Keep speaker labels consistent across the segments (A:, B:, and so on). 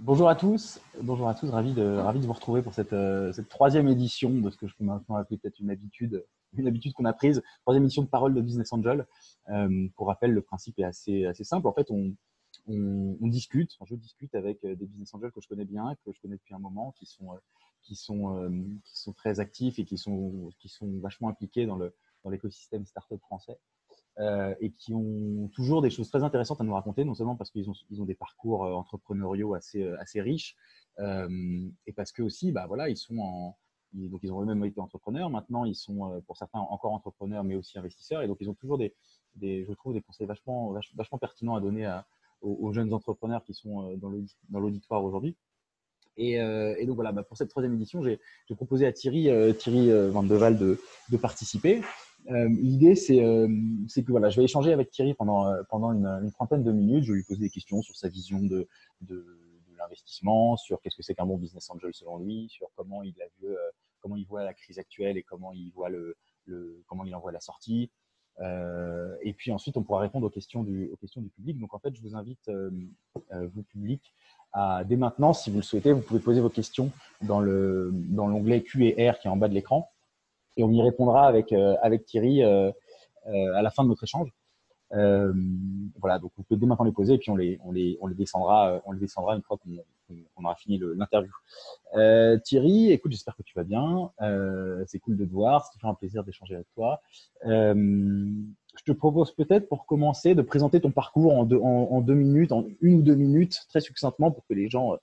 A: Bonjour à tous, ravi de vous retrouver pour cette troisième édition de ce que je peux maintenant appeler peut-être une habitude qu'on a prise, troisième édition de Parole de Business Angel. Pour rappel, le principe est assez simple. En fait, on discute, je discute avec des business angels que je connais bien, que je connais depuis un moment, qui sont très actifs et qui sont vachement impliqués dans l'écosystème startup français. Et qui ont toujours des choses très intéressantes à nous raconter, non seulement parce qu'ils ont des parcours entrepreneuriaux assez riches, et parce que aussi, bah, voilà, donc ils ont eux-mêmes été entrepreneurs. Maintenant, ils sont pour certains encore entrepreneurs, mais aussi investisseurs. Et donc, ils ont toujours je trouve, des conseils vachement pertinents à donner aux jeunes entrepreneurs qui sont dans l'auditoire aujourd'hui. Et donc voilà, bah, pour cette troisième édition, j'ai proposé à Thierry Van de Waal de participer. L'idée, c'est que voilà, je vais échanger avec Thierry pendant une trentaine de minutes. Je vais lui poser des questions sur sa vision de l'investissement, sur qu'est-ce que c'est qu'un bon business angel selon lui, sur comment il voit la crise actuelle et comment il voit comment il en voit la sortie. Et puis ensuite, on pourra répondre aux questions du public. Donc en fait, je vous invite, vous public, dès maintenant, si vous le souhaitez, vous pouvez poser vos questions dans l'onglet Q&R qui est en bas de l'écran, et on y répondra avec Thierry à la fin de notre échange. Voilà, donc vous pouvez dès maintenant les poser et puis on les descendra une fois qu'on aura fini l'interview. Thierry, écoute, j'espère que tu vas bien. C'est cool de te voir, c'est toujours un plaisir d'échanger avec toi. Je te propose peut-être pour commencer de présenter ton parcours en 2 minutes, en 1 ou 2 minutes, très succinctement pour que les gens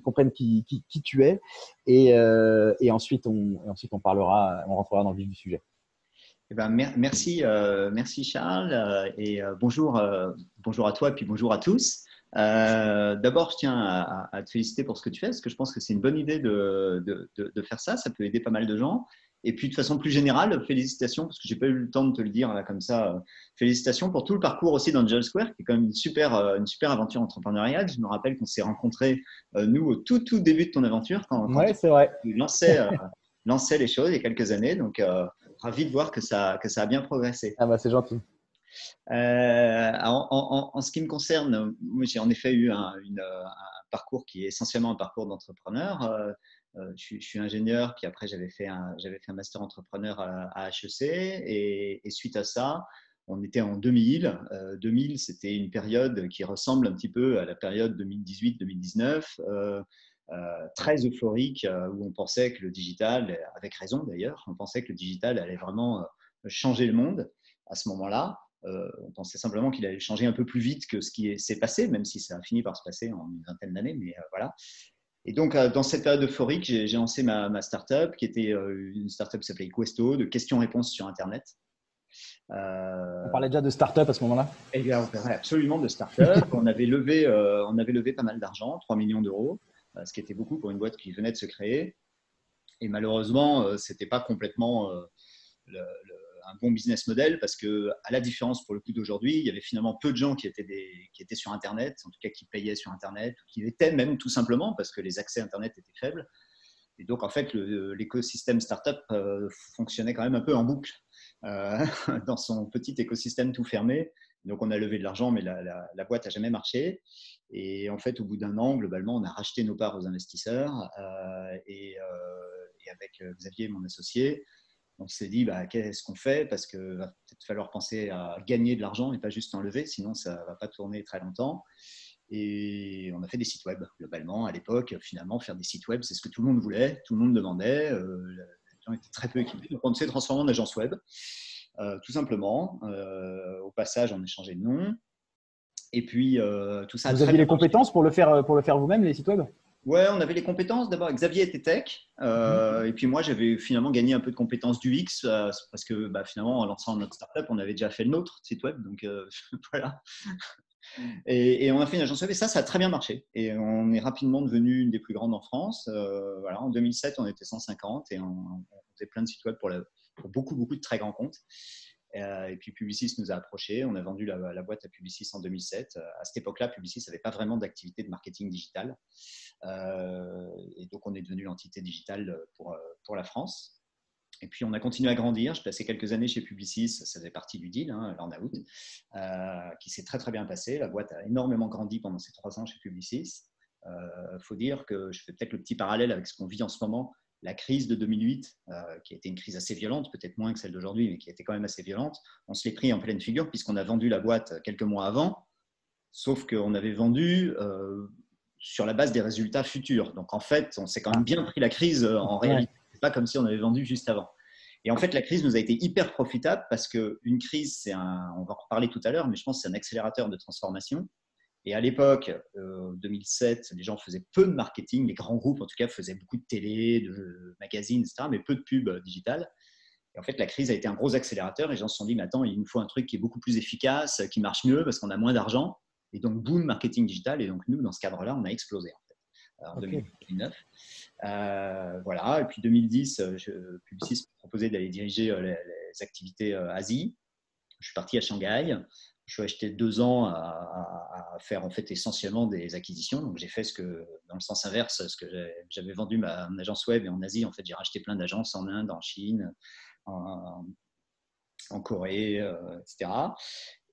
A: comprennent qui tu es. Et ensuite, on rentrera dans le vif du sujet.
B: Eh ben, merci, merci Charles, et bonjour à toi et puis bonjour à tous. D'abord, je tiens à te féliciter pour ce que tu fais, parce que je pense que c'est une bonne idée de faire ça. Ça peut aider pas mal de gens. Et puis, de façon plus générale, félicitations, parce que j'ai pas eu le temps de te le dire là, comme ça. Félicitations pour tout le parcours aussi d'Angel Square, qui est quand même une super aventure entrepreneuriale. Je me rappelle qu'on s'est rencontrés, nous, au tout début de ton aventure, quand
A: Ouais, c'est vrai.
B: tu lançais les choses il y a quelques années. Donc, ravi de voir que ça a bien progressé.
A: Ah bah c'est gentil.
B: En ce qui me concerne, moi, j'ai en effet eu un parcours qui est essentiellement un parcours d'entrepreneur. Je suis ingénieur, puis après j'avais fait un master entrepreneur à HEC, et suite à ça, on était en 2000. 2000, c'était une période qui ressemble un petit peu à la période 2018-2019. Très euphorique, où on pensait que le digital, avec raison d'ailleurs, on pensait que le digital allait vraiment changer le monde à ce moment-là. On pensait simplement qu'il allait changer un peu plus vite que ce qui s'est passé, même si ça a fini par se passer en une vingtaine d'années, mais voilà. Et donc, dans cette période euphorique, j'ai lancé ma startup, qui était une startup qui s'appelait Questo, de questions-réponses sur Internet.
A: On parlait déjà de start-up à ce moment-là.
B: Et bien, on parlait absolument de startup. On avait levé pas mal d'argent, 3 millions d'euros, ce qui était beaucoup pour une boîte qui venait de se créer. Et malheureusement, ce n'était pas complètement un bon business model, parce que, à la différence pour le coup d'aujourd'hui, il y avait finalement peu de gens qui étaient sur Internet, en tout cas qui payaient sur Internet, ou qui étaient même tout simplement parce que les accès Internet étaient faibles. Et donc, en fait, l'écosystème startup fonctionnait quand même un peu en boucle dans son petit écosystème tout fermé. Donc, on a levé de l'argent, mais la boîte n'a jamais marché. Et en fait, au bout d'1 an, globalement, on a racheté nos parts aux investisseurs. Et avec Xavier, mon associé, on s'est dit, bah, qu'est-ce qu'on fait? Parce qu'il va peut-être falloir penser à gagner de l'argent et pas juste en lever, sinon ça ne va pas tourner très longtemps. Et on a fait des sites web, globalement. À l'époque, finalement, faire des sites web, c'est ce que tout le monde voulait, tout le monde demandait. Les gens étaient très peu équipés. Donc, on s'est transformé en agence web, tout simplement. Au passage, on a changé de nom. Et puis, tout ça a
A: Vous
B: très
A: aviez
B: bien
A: les
B: marché.
A: compétences pour le faire vous-même, les sites web?
B: Ouais, on avait les compétences. D'abord, Xavier était tech. Et puis moi, j'avais finalement gagné un peu de compétences du X, parce que finalement, en lançant notre startup, on avait déjà fait le nôtre site web. Donc voilà. Et on a fait une agence web, et ça a très bien marché. Et on est rapidement devenu une des plus grandes en France. Voilà, en 2007, on était 150, et on faisait plein de sites web pour beaucoup de très grands comptes. Et puis Publicis nous a approchés. On a vendu la boîte à Publicis en 2007. À cette époque-là, Publicis n'avait pas vraiment d'activité de marketing digital. Et donc, on est devenu l'entité digitale pour la France. Et puis, on a continué à grandir. Je passais quelques années chez Publicis. Ça faisait partie du deal, l'earn-out, qui s'est très, très bien passé. La boîte a énormément grandi pendant ces 3 ans chez Publicis. faut dire que je fais peut-être le petit parallèle avec ce qu'on vit en ce moment. La crise de 2008, qui a été une crise assez violente, peut-être moins que celle d'aujourd'hui, mais qui a été quand même assez violente, on se l'est pris en pleine figure puisqu'on a vendu la boîte quelques mois avant, sauf qu'on avait vendu sur la base des résultats futurs. Donc en fait, on s'est quand même bien pris la crise en réalité. C'est pas comme si on avait vendu juste avant. Et en fait, la crise nous a été hyper profitable parce qu'une crise, on va en reparler tout à l'heure, mais je pense que c'est un accélérateur de transformation. Et à l'époque, 2007, les gens faisaient peu de marketing, les grands groupes en tout cas faisaient beaucoup de télé, de magazines, etc., mais peu de pub digitale. Et en fait, la crise a été un gros accélérateur et les gens se sont dit, mais attends, il nous faut un truc qui est beaucoup plus efficace, qui marche mieux parce qu'on a moins d'argent. Et donc, boom, marketing digital. Et donc, nous, dans ce cadre-là, on a explosé en fait, en 2009. Voilà. Et puis 2010, Publicis m'a proposé d'aller diriger les activités Asie. Je suis parti à Shanghai. Je suis resté 2 ans à faire en fait essentiellement des acquisitions. Donc j'ai fait dans le sens inverse, ce que j'avais vendu ma agence web et en Asie. En fait, j'ai racheté plein d'agences en Inde, en Chine, en Corée, etc.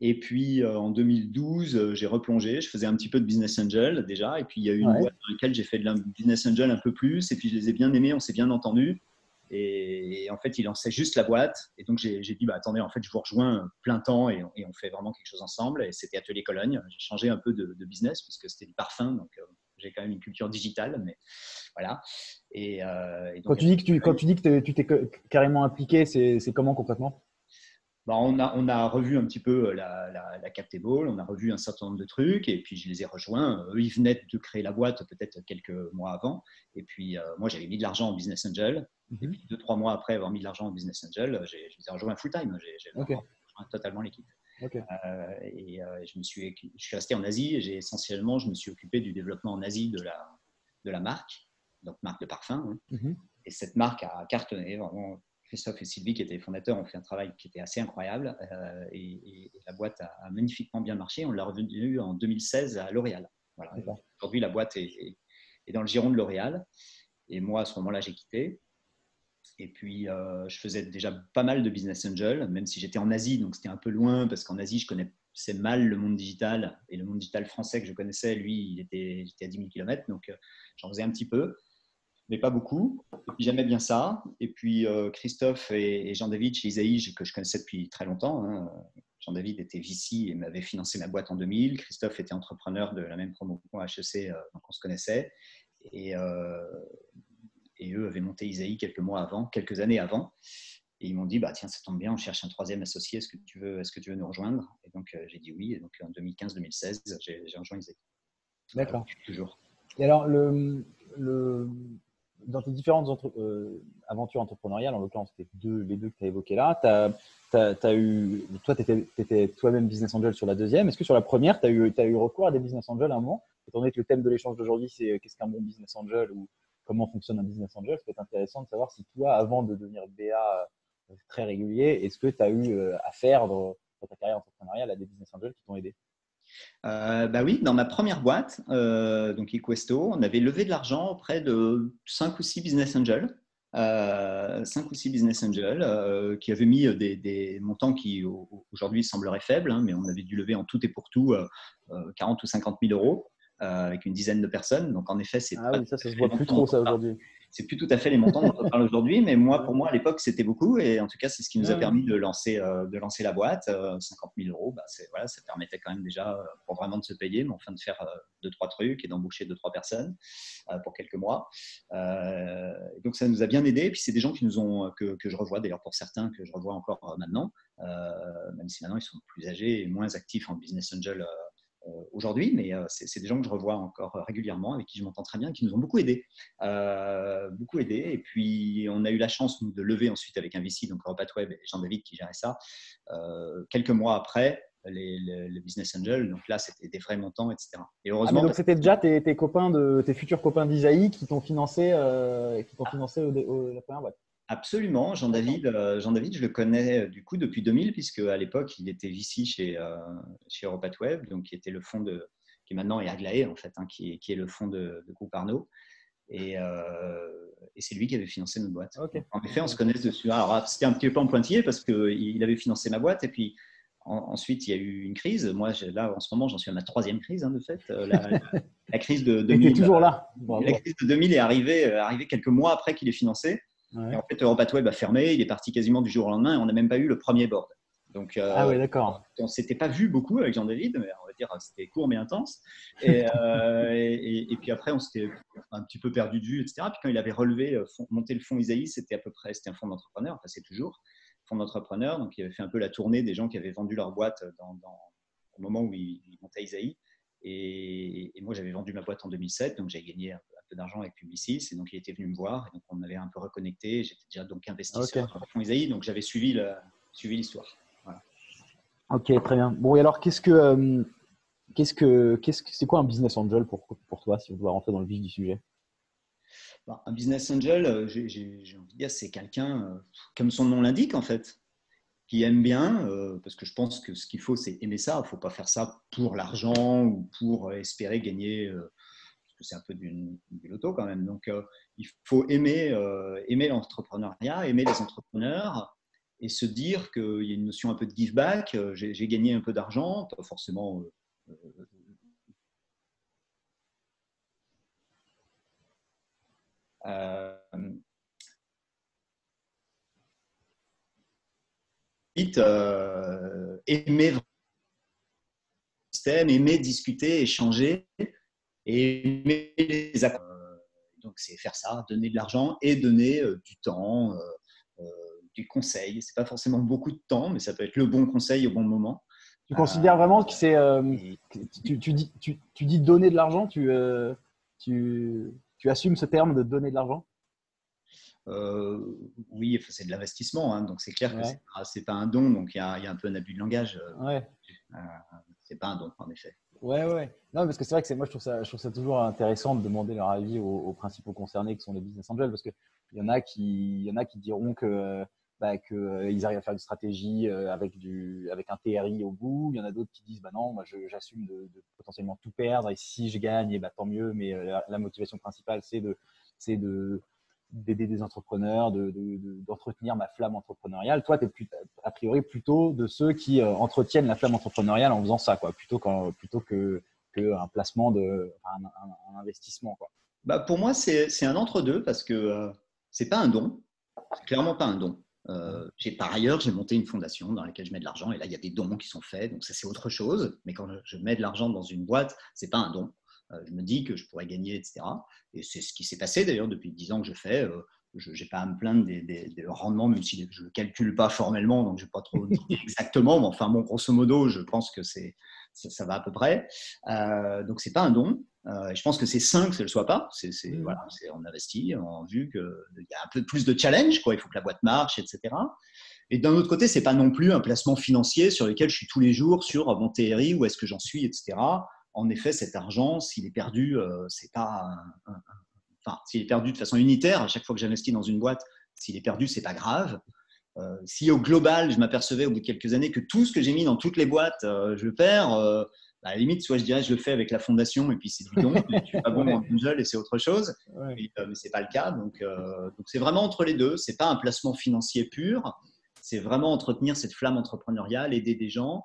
B: Et puis en 2012, j'ai replongé. Je faisais un petit peu de business angel déjà. Et puis il y a eu une boîte dans laquelle j'ai fait de la business angel un peu plus. Et puis je les ai bien aimés, on s'est bien entendus. Et en fait, il lançait juste la boîte. Et donc, j'ai dit, bah, attendez, en fait, je vous rejoins plein temps et on fait vraiment quelque chose ensemble. Et c'était Atelier Cologne. J'ai changé un peu de business puisque c'était du parfum. Donc, j'ai quand même une culture digitale. Mais voilà. Et donc,
A: Quand tu dis que tu t'es carrément impliqué, c'est comment concrètement?
B: bah, on a revu un petit peu la cap table, on a revu un certain nombre de trucs et puis je les ai rejoints. Eux, ils venaient de créer la boîte peut-être quelques mois avant. Et puis, moi, j'avais mis de l'argent en business angel. Et puis, 2-3 mois après avoir mis de l'argent en business angel, je les ai rejoints full-time. J'ai rejoint totalement l'équipe. Et je suis resté en Asie et je me suis occupé du développement en Asie de la marque, donc marque de parfum. Hein. Et cette marque a cartonné, vraiment. Christophe et Sylvie, qui étaient les fondateurs, ont fait un travail qui était assez incroyable et la boîte a magnifiquement bien marché. On l'a revendue en 2016 à L'Oréal. Voilà. Aujourd'hui, la boîte est dans le giron de L'Oréal. Et moi, à ce moment-là, j'ai quitté. Et puis, je faisais déjà pas mal de business angel, même si j'étais en Asie, donc c'était un peu loin, parce qu'en Asie, je connaissais mal le monde digital. Et le monde digital français que je connaissais, lui, j'étais à 10 000 km, donc j'en faisais un petit peu, mais pas beaucoup. Et puis, j'aimais bien ça. Et puis, Christophe et Jean-David chez Isaïe, que je connaissais depuis très longtemps. Hein. Jean-David était VC et m'avait financé ma boîte en 2000. Christophe était entrepreneur de la même promotion à HEC, donc on se connaissait. Et eux avaient monté Isaïe quelques années avant. Et ils m'ont dit, bah, tiens, ça tombe bien, on cherche un troisième associé, est-ce que tu veux nous rejoindre? Et donc, j'ai dit oui. Et donc, en 2015-2016, j'ai rejoint Isaïe.
A: D'accord.
B: Toujours.
A: Et alors, dans tes différentes aventures entrepreneuriales, en l'occurrence les deux que tu as évoquées là, toi, tu étais toi-même business angel sur la deuxième. Est-ce que sur la première, tu as eu recours à des business angels à un moment? Étant donné que le thème de l'échange d'aujourd'hui, c'est qu'est-ce qu'un bon business angel ou comment fonctionne un business angel, ça peut être intéressant de savoir si toi, avant de devenir BA très régulier, est-ce que tu as eu affaire dans ta carrière entrepreneuriale à des business angels qui t'ont aidé?
B: Bah oui, dans ma première boîte, donc Equesto, on avait levé de l'argent auprès de 5 ou 6 business angels. 5 ou 6 business angels qui avaient mis des montants qui aujourd'hui sembleraient faibles, hein, mais on avait dû lever en tout et pour tout 40 ou 50 000 euros avec une dizaine de personnes. Donc en effet, c'est
A: oui, ça se voit plus trop ça aujourd'hui.
B: C'est plus tout à fait les montants dont on parle aujourd'hui, mais pour moi, à l'époque, c'était beaucoup. Et en tout cas, c'est ce qui nous a permis de lancer la boîte. 50 000 euros, ça permettait quand même déjà, pour vraiment de se payer, mais enfin de faire 2-3 trucs et d'embaucher 2-3 personnes pour quelques mois. Donc, ça nous a bien aidé. Et puis, c'est des gens que je revois, d'ailleurs, pour certains, que je revois encore maintenant, même si maintenant, ils sont plus âgés et moins actifs en business angel aujourd'hui, mais c'est des gens que je revois encore régulièrement, avec qui je m'entends très bien, qui nous ont beaucoup aidés. Et puis, on a eu la chance nous, de lever ensuite avec un VC, donc EuropaWeb et Jean-David qui gérait ça, quelques mois après les business angels. Donc là, c'était des vrais montants, etc. Et heureusement,
A: donc c'était déjà tes futurs copains d'Isaïe qui t'ont financé, la première boîte.
B: Absolument. Jean-David, je le connais du coup depuis 2000, puisque à l'époque, il était VC chez EuropaWeb, donc qui était le fonds qui maintenant est Aglaé, en fait, hein, qui est le fonds de groupe Arnaud. Et c'est lui qui avait financé notre boîte.
A: Okay.
B: En effet, on se connaît dessus. Alors, c'était un petit peu en pointillé parce qu'il avait financé ma boîte. Et puis, ensuite, il y a eu une crise. Moi, là, en ce moment, j'en suis à ma 3e crise, hein, de fait. La crise de
A: Et tu es
B: 2000,
A: toujours là. Bravo.
B: la crise de 2000 est arrivée quelques mois après qu'il ait financé.
A: Ouais.
B: Et en fait, EuropaTweb a fermé. Il est parti quasiment du jour au lendemain et on n'a même pas eu le premier board. Donc,
A: Ah ouais, d'accord.
B: on ne s'était pas vu beaucoup avec Jean-David, mais on va dire c'était court mais intense. Et puis après, on s'était un petit peu perdu de vue, etc. Puis quand il avait monté le fonds Isaïe, c'était c'était un fonds d'entrepreneurs, enfin c'est toujours fonds d'entrepreneurs. Donc il avait fait un peu la tournée des gens qui avaient vendu leur boîte au moment où il montait Isaïe. Et moi, j'avais vendu ma boîte en 2007, donc j'avais gagné un peu d'argent avec Publicis. Et donc, il était venu me voir. Et donc, on avait un peu reconnecté. J'étais déjà donc investisseur
A: Ok.
B: dans le fonds Isaïe, donc j'avais suivi l'histoire. Voilà.
A: Ok, très bien. Bon, et alors, c'est quoi un business angel pour toi, si on doit rentrer dans le vif du sujet?
B: Bon, un business angel, j'ai envie de dire, c'est quelqu'un, comme son nom l'indique, en fait, qui aime bien, parce que je pense que ce qu'il faut, c'est aimer ça. Il ne faut pas faire ça pour l'argent ou pour espérer gagner, parce que c'est un peu du loto quand même. Donc, il faut aimer l'entrepreneuriat, aimer les entrepreneurs et se dire qu'il y a une notion un peu de give back. J'ai gagné un peu d'argent, pas forcément. Euh, Vite, aimer le système, aimer discuter, échanger et aimer les accords. Donc, c'est faire ça, donner de l'argent et donner du temps, du conseil. C'est pas forcément beaucoup de temps, mais ça peut être le bon conseil au bon moment.
A: Tu considères vraiment que c'est.
B: Et,
A: Tu dis donner de l'argent, tu assumes ce terme de donner de l'argent?
B: oui, c'est de l'investissement, hein, donc c'est clair que
A: Ouais.
B: c'est pas un don, donc il y a un peu un abus de langage.
A: Ouais.
B: Euh, c'est pas un don, en effet.
A: Ouais, ouais. Non, parce que c'est vrai que moi, je trouve ça toujours intéressant de demander leur avis aux principaux concernés qui sont les business angels, parce qu'il y en a qui diront ils arrivent à faire une stratégie avec un TRI au bout. Il y en a d'autres qui disent, bah non, moi, j'assume de potentiellement tout perdre et si je gagne, bah, tant mieux. Mais la motivation principale, c'est d'aider des entrepreneurs, d'entretenir ma flamme entrepreneuriale. Toi, tu es a priori plutôt de ceux qui entretiennent la flamme entrepreneuriale en faisant ça, quoi, plutôt qu'un placement un investissement, quoi.
B: Bah, pour moi, c'est un entre-deux parce que c'est pas un don. C'est clairement pas un don. Par ailleurs, j'ai monté une fondation dans laquelle je mets de l'argent et là, il y a des dons qui sont faits. Donc, ça, c'est autre chose. Mais quand je mets de l'argent dans une boîte, c'est pas un don. Je me dis que je pourrais gagner, etc. Et c'est ce qui s'est passé d'ailleurs depuis 10 ans que je fais. Je n'ai pas à me plaindre des rendements, même si je ne le calcule pas formellement, donc je ne vais pas trop dire exactement. Mais enfin, bon, grosso modo, je pense que ça va à peu près. Donc, c'est pas un don. Je pense que c'est sain que ça ne le soit pas. Voilà, on investit en vue qu'il y a un peu plus de challenge, quoi. Il faut que la boîte marche, etc. Et d'un autre côté, ce n'est pas non plus un placement financier sur lequel je suis tous les jours sur mon TRI, où est-ce que j'en suis, etc. En effet, cet argent, s'il est perdu, c'est pas enfin, s'il est perdu de façon unitaire, à chaque fois que j'investis dans une boîte, s'il est perdu, c'est pas grave. Si au global, je m'apercevais au bout de quelques années que tout ce que j'ai mis dans toutes les boîtes, je le perds, à la limite, soit je dirais je le fais avec la fondation et puis c'est du don, je ne suis pas bon
A: Ouais,
B: en angel et c'est autre chose,
A: ouais.
B: mais ce n'est pas le cas. Donc c'est vraiment entre les deux. Ce n'est pas un placement financier pur, c'est vraiment entretenir cette flamme entrepreneuriale, aider des gens.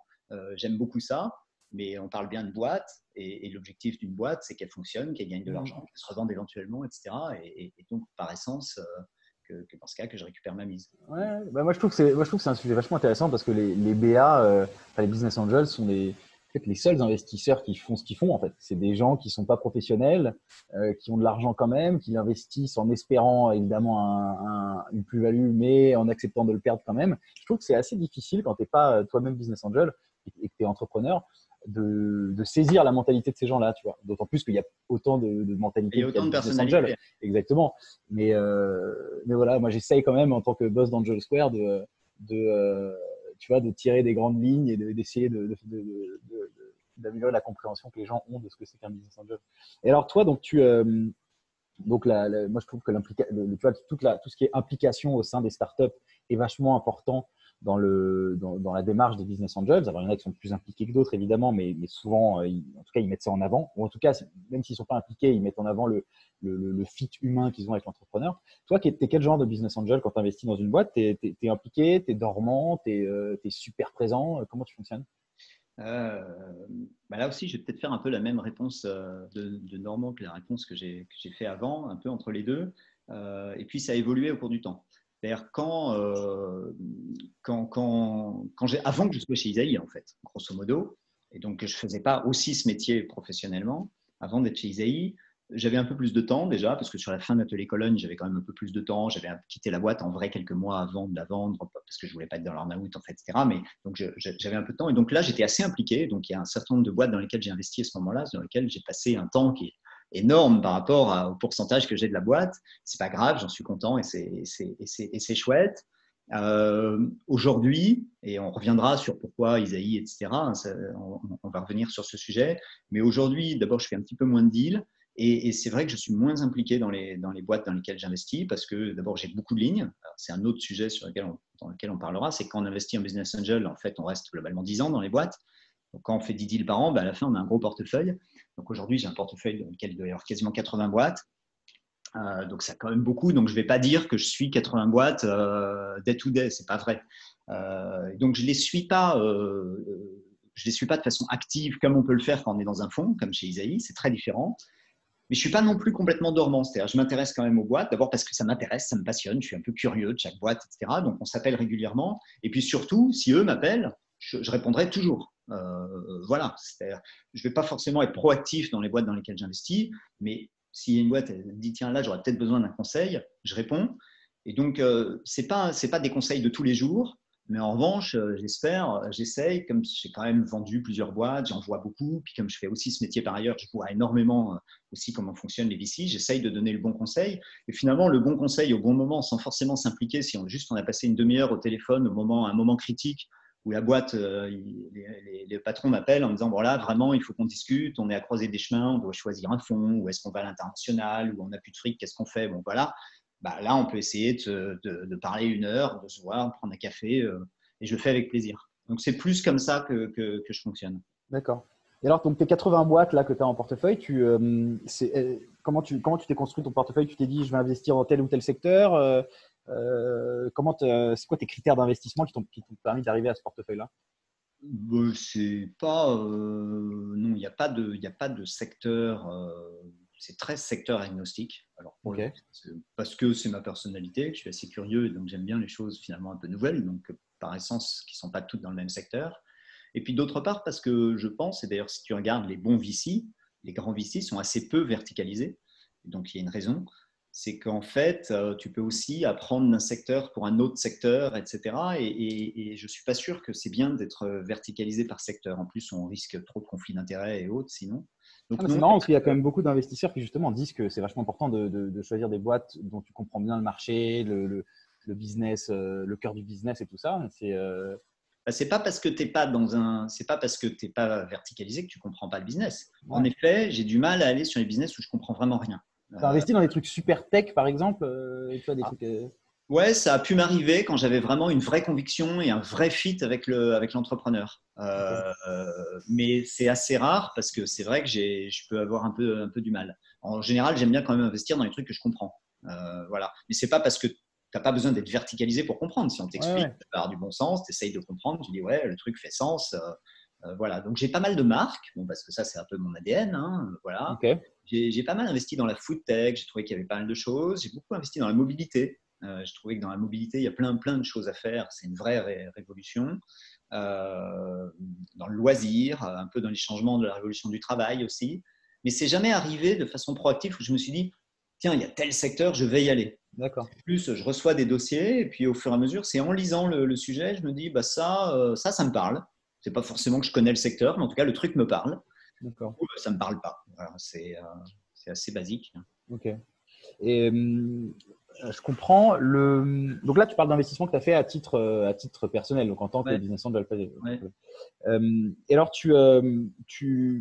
B: J'aime beaucoup ça, mais on parle bien de boîte et l'objectif d'une boîte, c'est qu'elle fonctionne, qu'elle gagne de l'argent, qu'elle se revende éventuellement, etc. Et donc, par essence, que dans ce cas, que je récupère ma mise.
A: Ouais, bah moi je trouve que c'est un sujet vachement intéressant parce que les BA, enfin, les business angels sont en fait, les seuls investisseurs qui font ce qu'ils font en fait. C'est des gens qui sont pas professionnels, qui ont de l'argent quand même, qui l'investissent en espérant évidemment une plus-value, mais en acceptant de le perdre quand même. Je trouve que c'est assez difficile quand t'es pas toi-même business angel et que t'es entrepreneur de saisir la mentalité de ces gens-là, tu vois. D'autant plus qu'il y a autant de
B: Il
A: mentalités
B: y a
A: qu'il y a
B: autant
A: de
B: de
A: business angel.
B: personnalités.
A: Exactement. Mais voilà, moi j'essaye quand même en tant que boss d'Angel Square tu vois, de tirer des grandes lignes et d'essayer d'améliorer la compréhension que les gens ont de ce que c'est qu'un business angel. Et alors toi, moi je trouve que tu vois, tout ce qui est implication au sein des startups est vachement important dans la démarche des business angels. Alors il y en a qui sont plus impliqués que d'autres évidemment, mais souvent, en tout cas, ils mettent ça en avant. Ou en tout cas, même s'ils ne sont pas impliqués, ils mettent en avant le fit humain qu'ils ont avec l'entrepreneur. Toi, tu es quel genre de business angel quand tu investis dans une boîte? Tu es impliqué, tu es dormant, tu es super présent? Comment tu fonctionnes?
B: Euh, Là aussi, je vais peut-être faire un peu la même réponse de Normand que la réponse que j'ai fait avant, un peu entre les deux. Et puis, ça a évolué au cours du temps. C'est-à-dire avant que je sois chez Isaïe, en fait, grosso modo, et donc que je ne faisais pas aussi ce métier professionnellement, avant d'être chez Isaïe, j'avais un peu plus de temps déjà, parce que sur la fin de l'atelier Cologne, j'avais quand même un peu plus de temps. J'avais quitté la boîte en vrai quelques mois avant de la vendre, parce que je ne voulais pas être dans l'earn-out, en fait, etc. Mais donc j'avais un peu de temps. Et donc là, j'étais assez impliqué. Donc il y a un certain nombre de boîtes dans lesquelles j'ai investi à ce moment-là, dans lesquelles j'ai passé un temps qui est énorme par rapport au pourcentage que j'ai de la boîte. C'est pas grave, j'en suis content et c'est chouette. Aujourd'hui, et on reviendra sur pourquoi Isaïe, etc., on va revenir sur ce sujet, mais aujourd'hui, d'abord, je fais un petit peu moins de deals, et c'est vrai que je suis moins impliqué dans les boîtes dans lesquelles j'investis, parce que d'abord, j'ai beaucoup de lignes. C'est un autre sujet dans lequel on parlera, c'est quand on investit en business angel, en fait, on reste globalement 10 ans dans les boîtes. Donc, quand on fait 10 deals par an, à la fin, on a un gros portefeuille. Donc, aujourd'hui, j'ai un portefeuille dans lequel il doit y avoir quasiment 80 boîtes. Donc, c'est quand même beaucoup. Donc, je ne vais pas dire que je suis 80 boîtes day to day. Ce n'est pas vrai. Donc, je ne les suis pas. Je les suis pas de façon active comme on peut le faire quand on est dans un fonds, comme chez Isaïe. C'est très différent. Mais je ne suis pas non plus complètement dormant. C'est-à-dire, je m'intéresse quand même aux boîtes. D'abord parce que ça m'intéresse, ça me passionne. Je suis un peu curieux de chaque boîte, etc. Donc, on s'appelle régulièrement. Et puis surtout, si eux m'appellent, je répondrai toujours. Voilà. C'est-à-dire, je ne vais pas forcément être proactif dans les boîtes dans lesquelles j'investis, mais si une boîte elle dit tiens là j'aurais peut-être besoin d'un conseil, je réponds. Et donc c'est pas des conseils de tous les jours, mais en revanche j'essaye, comme j'ai quand même vendu plusieurs boîtes, j'en vois beaucoup, puis comme je fais aussi ce métier par ailleurs, je vois énormément aussi comment fonctionnent les VC, j'essaye de donner le bon conseil. Et finalement le bon conseil au bon moment sans forcément s'impliquer, si on a passé une demi-heure au téléphone à un moment critique où la boîte, les patrons m'appellent en me disant voilà, vraiment, il faut qu'on discute, on est à croiser des chemins, on doit choisir un fonds, ou est-ce qu'on va à l'international, ou on n'a plus de fric, qu'est-ce qu'on fait. Bon, voilà. Là, on peut essayer de parler une heure, de se voir, prendre un café, et je le fais avec plaisir. Donc, c'est plus comme ça que je fonctionne.
A: D'accord. Et alors, donc, tes 80 boîtes là, que tu as en portefeuille, comment tu t'es construit ton portefeuille? Tu t'es dit, je vais investir dans tel ou tel secteur. C'est quoi tes critères d'investissement qui t'ont permis d'arriver à ce portefeuille-là?
B: C'est pas, non, il y a pas de secteur. C'est très secteur agnostique. Alors
A: Ok.
B: parce que c'est ma personnalité, que je suis assez curieux et donc j'aime bien les choses finalement un peu nouvelles, donc par essence qui sont pas toutes dans le même secteur. Et puis d'autre part parce que je pense, et d'ailleurs si tu regardes les bons VC, les grands VC sont assez peu verticalisés. Donc il y a une raison, c'est qu'en fait, tu peux aussi apprendre d'un secteur pour un autre secteur, etc. Et je ne suis pas sûr que c'est bien d'être verticalisé par secteur. En plus, on risque trop de conflits d'intérêts et autres sinon.
A: Ah,
B: Donc
A: mais c'est
B: non,
A: marrant parce qu'il y a quand même beaucoup d'investisseurs qui justement disent que c'est vachement important de choisir des boîtes dont tu comprends bien le marché, le business, le cœur du business et tout ça.
B: c'est pas parce que c'est pas parce que t'es pas verticalisé que tu comprends pas le business. En
A: Ouais.
B: effet, j'ai du mal à aller sur les business où je comprends vraiment rien.
A: Tu as
B: Euh,
A: investi dans des trucs super tech, par exemple, tu vois, des
B: ah,
A: trucs.
B: Ouais, ça a pu m'arriver quand j'avais vraiment une vraie conviction et un vrai fit avec l'entrepreneur.
A: Ok.
B: Mais c'est assez rare parce que c'est vrai que je peux avoir un peu du mal. En général, j'aime bien quand même investir dans les trucs que je comprends. Voilà. Mais c'est pas parce que tu n'as pas besoin d'être verticalisé pour comprendre. Si on
A: Ouais,
B: t'explique
A: ouais.
B: par du bon sens, tu essayes de comprendre, tu dis ouais, le truc fait sens. Voilà. Donc j'ai pas mal de marques, bon, parce que ça c'est un peu mon ADN. Hein, voilà.
A: Ok.
B: J'ai pas mal investi dans la food tech, j'ai trouvé qu'il y avait pas mal de choses. J'ai beaucoup investi dans la mobilité. Je trouvais que dans la mobilité, il y a plein de choses à faire. C'est une vraie révolution. Dans le loisir, un peu dans les changements de la révolution du travail aussi. Mais c'est jamais arrivé de façon proactive où je me suis dit, tiens, il y a tel secteur, je vais y aller.
A: D'accord.
B: Plus, je reçois des dossiers et puis au fur et à mesure, c'est en lisant le sujet, je me dis, ça me parle. C'est pas forcément que je connais le secteur, mais en tout cas, le truc me parle.
A: D'accord.
B: Ou ça me parle pas. Voilà, c'est assez basique.
A: Ok. Et je comprends. Donc là, tu parles d'investissement que tu as fait à titre personnel, donc en tant que
B: Ouais,
A: business angel.
B: ouais.
A: Et alors,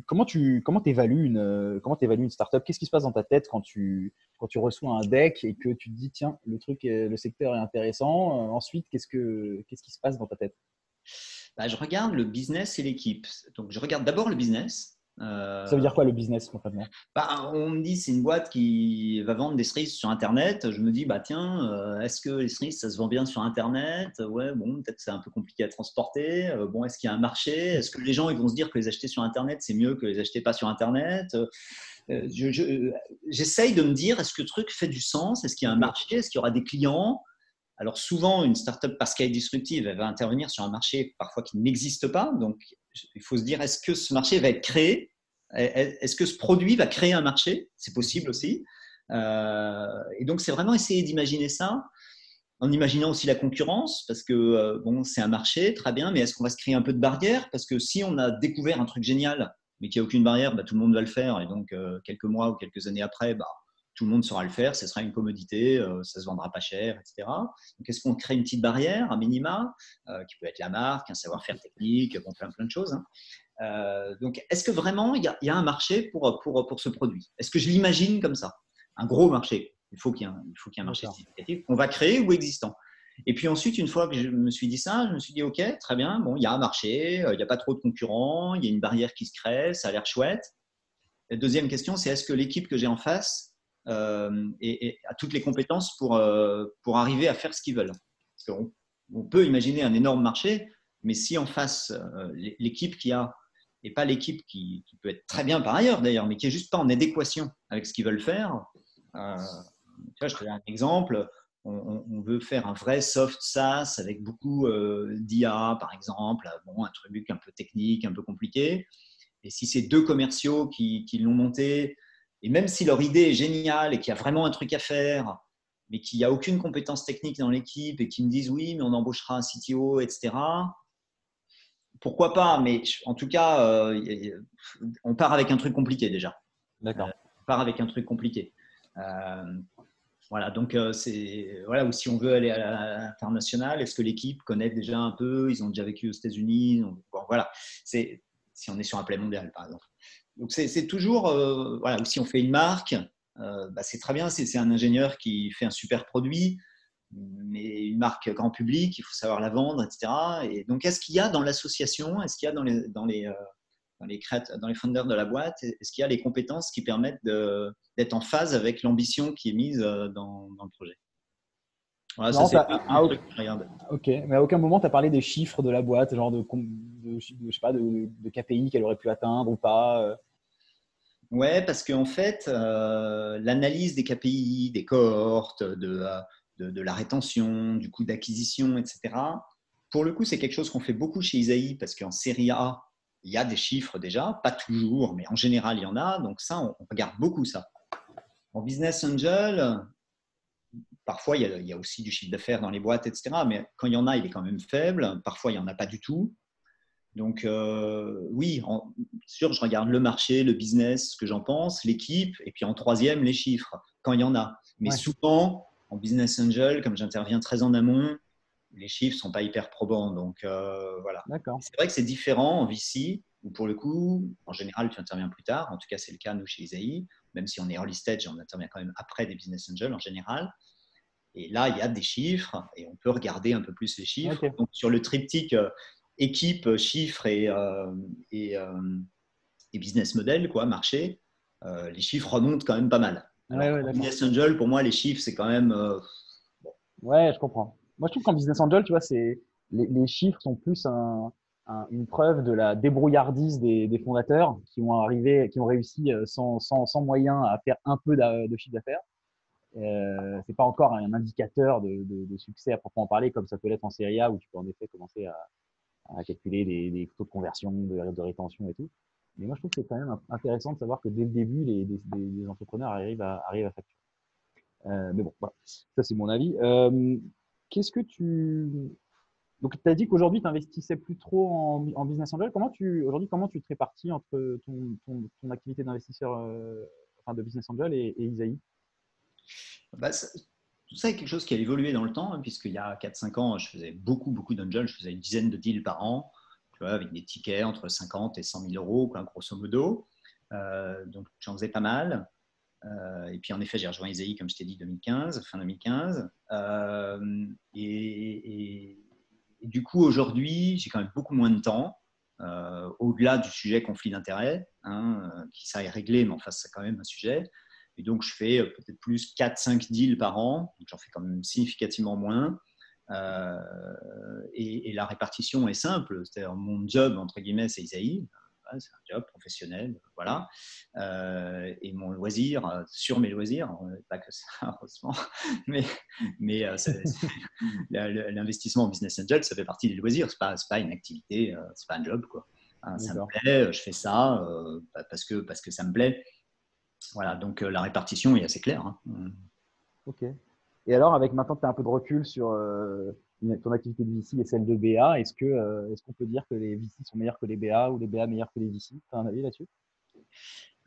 A: comment t'évalues une startup? Qu'est-ce qui se passe dans ta tête quand tu reçois un deck et que tu te dis, tiens, le secteur est intéressant. Ensuite, qu'est-ce qui se passe dans ta tête?
B: Je regarde le business et l'équipe. Donc, je regarde d'abord le business.
A: Ça veut dire quoi le business concrètement?
B: Bah, on me dit c'est une boîte qui va vendre des cerises sur Internet. Je me dis bah tiens, est-ce que les cerises ça se vend bien sur Internet? Ouais, bon, peut-être c'est un peu compliqué à transporter. Bon, est-ce qu'il y a un marché? Est-ce que les gens ils vont se dire que les acheter sur Internet c'est mieux que les acheter pas sur Internet? J'essaye de me dire est-ce que le truc fait du sens? Est-ce qu'il y a un
A: Ok.
B: marché? Est-ce qu'il y aura des clients? Alors souvent, une startup, parce qu'elle est disruptive, elle va intervenir sur un marché parfois qui n'existe pas. Donc, il faut se dire, est-ce que ce marché va être créé? Est-ce que ce produit va créer un marché? C'est possible aussi. Et donc, c'est vraiment essayer d'imaginer ça, en imaginant aussi la concurrence, parce que bon, c'est un marché, très bien, mais est-ce qu'on va se créer un peu de barrière? Parce que si on a découvert un truc génial, mais qu'il n'y a aucune barrière, bah, tout le monde va le faire. Et donc, quelques mois ou quelques années après, bah, tout le monde saura le faire, ce sera une commodité, ça se vendra pas cher, etc. Donc, est-ce qu'on crée une petite barrière, un minima, qui peut être la marque, un savoir-faire technique, bon, plein de choses, hein. Donc, est-ce que vraiment il y a un marché pour ce produit? Est-ce que je l'imagine comme ça? Un gros marché. Il faut qu'il y ait un marché
A: D'accord.
B: significatif qu'on va créer ou existant. Et puis ensuite, une fois que je me suis dit ça, je me suis dit, OK, très bien, bon, il y a un marché, il n'y a pas trop de concurrents, il y a une barrière qui se crée, ça a l'air chouette. La deuxième question, c'est est-ce que l'équipe que j'ai en face a toutes les compétences pour arriver à faire ce qu'ils veulent? Parce qu'on on peut imaginer un énorme marché, mais si en face, l'équipe qui a, et pas l'équipe qui peut être très bien par ailleurs d'ailleurs, mais qui est juste pas en adéquation avec ce qu'ils veulent faire, euh, tu vois, je te donne un exemple. On veut faire un vrai soft SaaS avec beaucoup d'IA, par exemple, bon, un truc un peu technique, un peu compliqué. Et si c'est deux commerciaux qui l'ont monté, et même si leur idée est géniale et qu'il y a vraiment un truc à faire, mais qu'il n'y a aucune compétence technique dans l'équipe et qu'ils me disent oui, mais on embauchera un CTO, etc. Pourquoi pas? Mais en tout cas, on part avec un truc compliqué déjà.
A: D'accord.
B: On part avec un truc compliqué. Euh, voilà, donc c'est voilà, ou si on veut aller à l'international, est-ce que l'équipe connaît déjà un peu? Ils ont déjà vécu aux États-Unis. Bon, voilà, c'est si on est sur un play mondial, par exemple. Donc c'est toujours voilà, ou si on fait une marque, bah, c'est très bien. C'est un ingénieur qui fait un super produit, mais une marque grand public, il faut savoir la vendre, etc. Et donc, est-ce qu'il y a dans l'association, est-ce qu'il y a dans les founders de la boîte, est-ce qu'il y a les compétences qui permettent d'être en phase avec l'ambition qui est mise dans le projet? Voilà,
A: C'est
B: ça
A: marrant,
B: c'est le truc que je regarde.
A: ok, mais à aucun moment tu as parlé des chiffres de la boîte, genre je sais pas, de KPI qu'elle aurait pu atteindre ou pas.
B: Ouais, parce qu'en fait, l'analyse des KPI, des cohortes, de la rétention, du coût d'acquisition, etc., pour le coup, c'est quelque chose qu'on fait beaucoup chez Isaïe parce qu'en série A, il y a des chiffres déjà, pas toujours, mais en général, il y en a. Donc ça, on regarde beaucoup ça. En Business Angel, parfois, il y a aussi du chiffre d'affaires dans les boîtes, etc. Mais quand il y en a, il est quand même faible. Parfois, il n'y en a pas du tout. Donc, oui, sûr, je regarde le marché, le business, ce que j'en pense, l'équipe, et puis en troisième, les chiffres, quand il y en a. Mais
A: Ouais,
B: souvent, en Business Angel, comme j'interviens très en amont, les chiffres ne sont pas hyper probants. Donc, voilà.
A: d'accord.
B: C'est vrai que c'est différent en VC, où pour le coup, en général, tu interviens plus tard. En tout cas, c'est le cas, nous, chez Isaïe. Même si on est early stage, on intervient quand même après des Business Angels en général. Et là, il y a des chiffres et on peut regarder un peu plus les chiffres.
A: Ok.
B: Donc, sur le triptyque équipe, chiffres et, euh, et business model, quoi, marché, les chiffres remontent quand même pas mal.
A: Ouais,
B: Alors
A: ouais,
B: qu'en
A: d'accord.
B: business angel, pour moi, les chiffres, c'est quand même bon.
A: Ouais, je comprends. Moi, je trouve qu'en Business Angel, tu vois, les chiffres sont plus une preuve de la débrouillardise des fondateurs qui ont réussi sans moyens à faire un peu de chiffre d'affaires. C'est pas encore un indicateur de succès à proprement parler, comme ça peut l'être en série A, où tu peux en effet commencer à calculer les taux de conversion, de rétention et tout. Mais moi, je trouve que c'est quand même intéressant de savoir que dès le début, les entrepreneurs arrivent à facturer. Mais bon, voilà. Ça, c'est mon avis. Qu'est-ce que tu. Donc, tu as dit qu'aujourd'hui, tu investissais plus trop en business angel. Aujourd'hui, comment tu te répartis entre ton activité d'investisseur, enfin de business angel et Isaïe?
B: Bah, tout ça est quelque chose qui a évolué dans le temps, hein, puisqu'il y a 4-5 ans, je faisais beaucoup d'angels, je faisais une dizaine de deals par an, tu vois, avec des tickets entre 50 et 100 000 euros, quoi, grosso modo. Donc, j'en faisais pas mal. Et puis en effet, j'ai rejoint Isaïe, comme je t'ai dit, 2015, fin 2015. Et du coup, aujourd'hui, j'ai quand même beaucoup moins de temps. au-delà du sujet conflit d'intérêts, qui ça est réglé, mais enfin, c'est quand même un sujet. Et donc, je fais peut-être plus 4-5 deals par an. Donc, j'en fais quand même significativement moins. Et la répartition est simple. C'est-à-dire, mon job, entre guillemets, c'est Isaïe. C'est un job professionnel, voilà. Et mon loisir, sur mes loisirs, pas que ça, heureusement, mais l'investissement en business angel, ça fait partie des loisirs. C'est pas une activité, c'est pas un job, quoi. Ça me plaît, je fais ça parce que ça me plaît. Voilà, donc la répartition est assez claire.
A: Ok. Et alors, avec maintenant que tu as un peu de recul sur ton activité de VC et celle de BA, est-ce qu'on peut dire que les VC sont meilleurs que les BA ou les BA meilleurs que les VC? Tu as un avis là-dessus?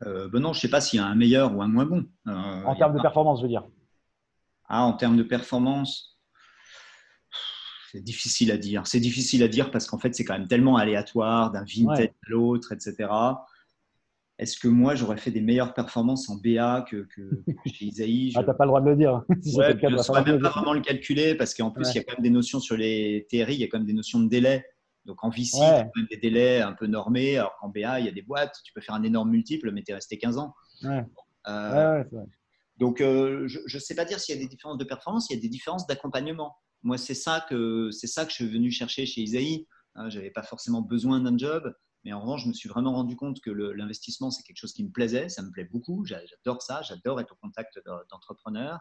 B: Non, je ne sais pas s'il y a un meilleur ou un moins bon.
A: En termes de performance, je veux dire.
B: En termes de performance, c'est difficile à dire. C'est difficile à dire parce qu'en fait, c'est quand même tellement aléatoire d'un vintage à l'autre, etc. Est-ce que moi, j'aurais fait des meilleures performances en BA que chez Isaïe?
A: Tu n'as pas le droit de le dire.
B: Si je ne saurais même pas vraiment le calculer parce qu'en plus, il y a quand même des notions sur les TRI, il y a quand même des notions de délai. Donc en VC, il y a quand même des délais un peu normés, alors qu'en BA, il y a des boîtes, tu peux faire un énorme multiple, mais tu es resté 15 ans.
A: C'est vrai.
B: Donc, je ne sais pas dire s'il y a des différences de performance, il y a des différences d'accompagnement. Moi, c'est ça que je suis venu chercher chez Isaïe. Je n'avais pas forcément besoin d'un job, mais en revanche, je me suis vraiment rendu compte que l'investissement, c'est quelque chose qui me plaisait, ça me plaît beaucoup. J'adore ça, j'adore être au contact d'entrepreneurs.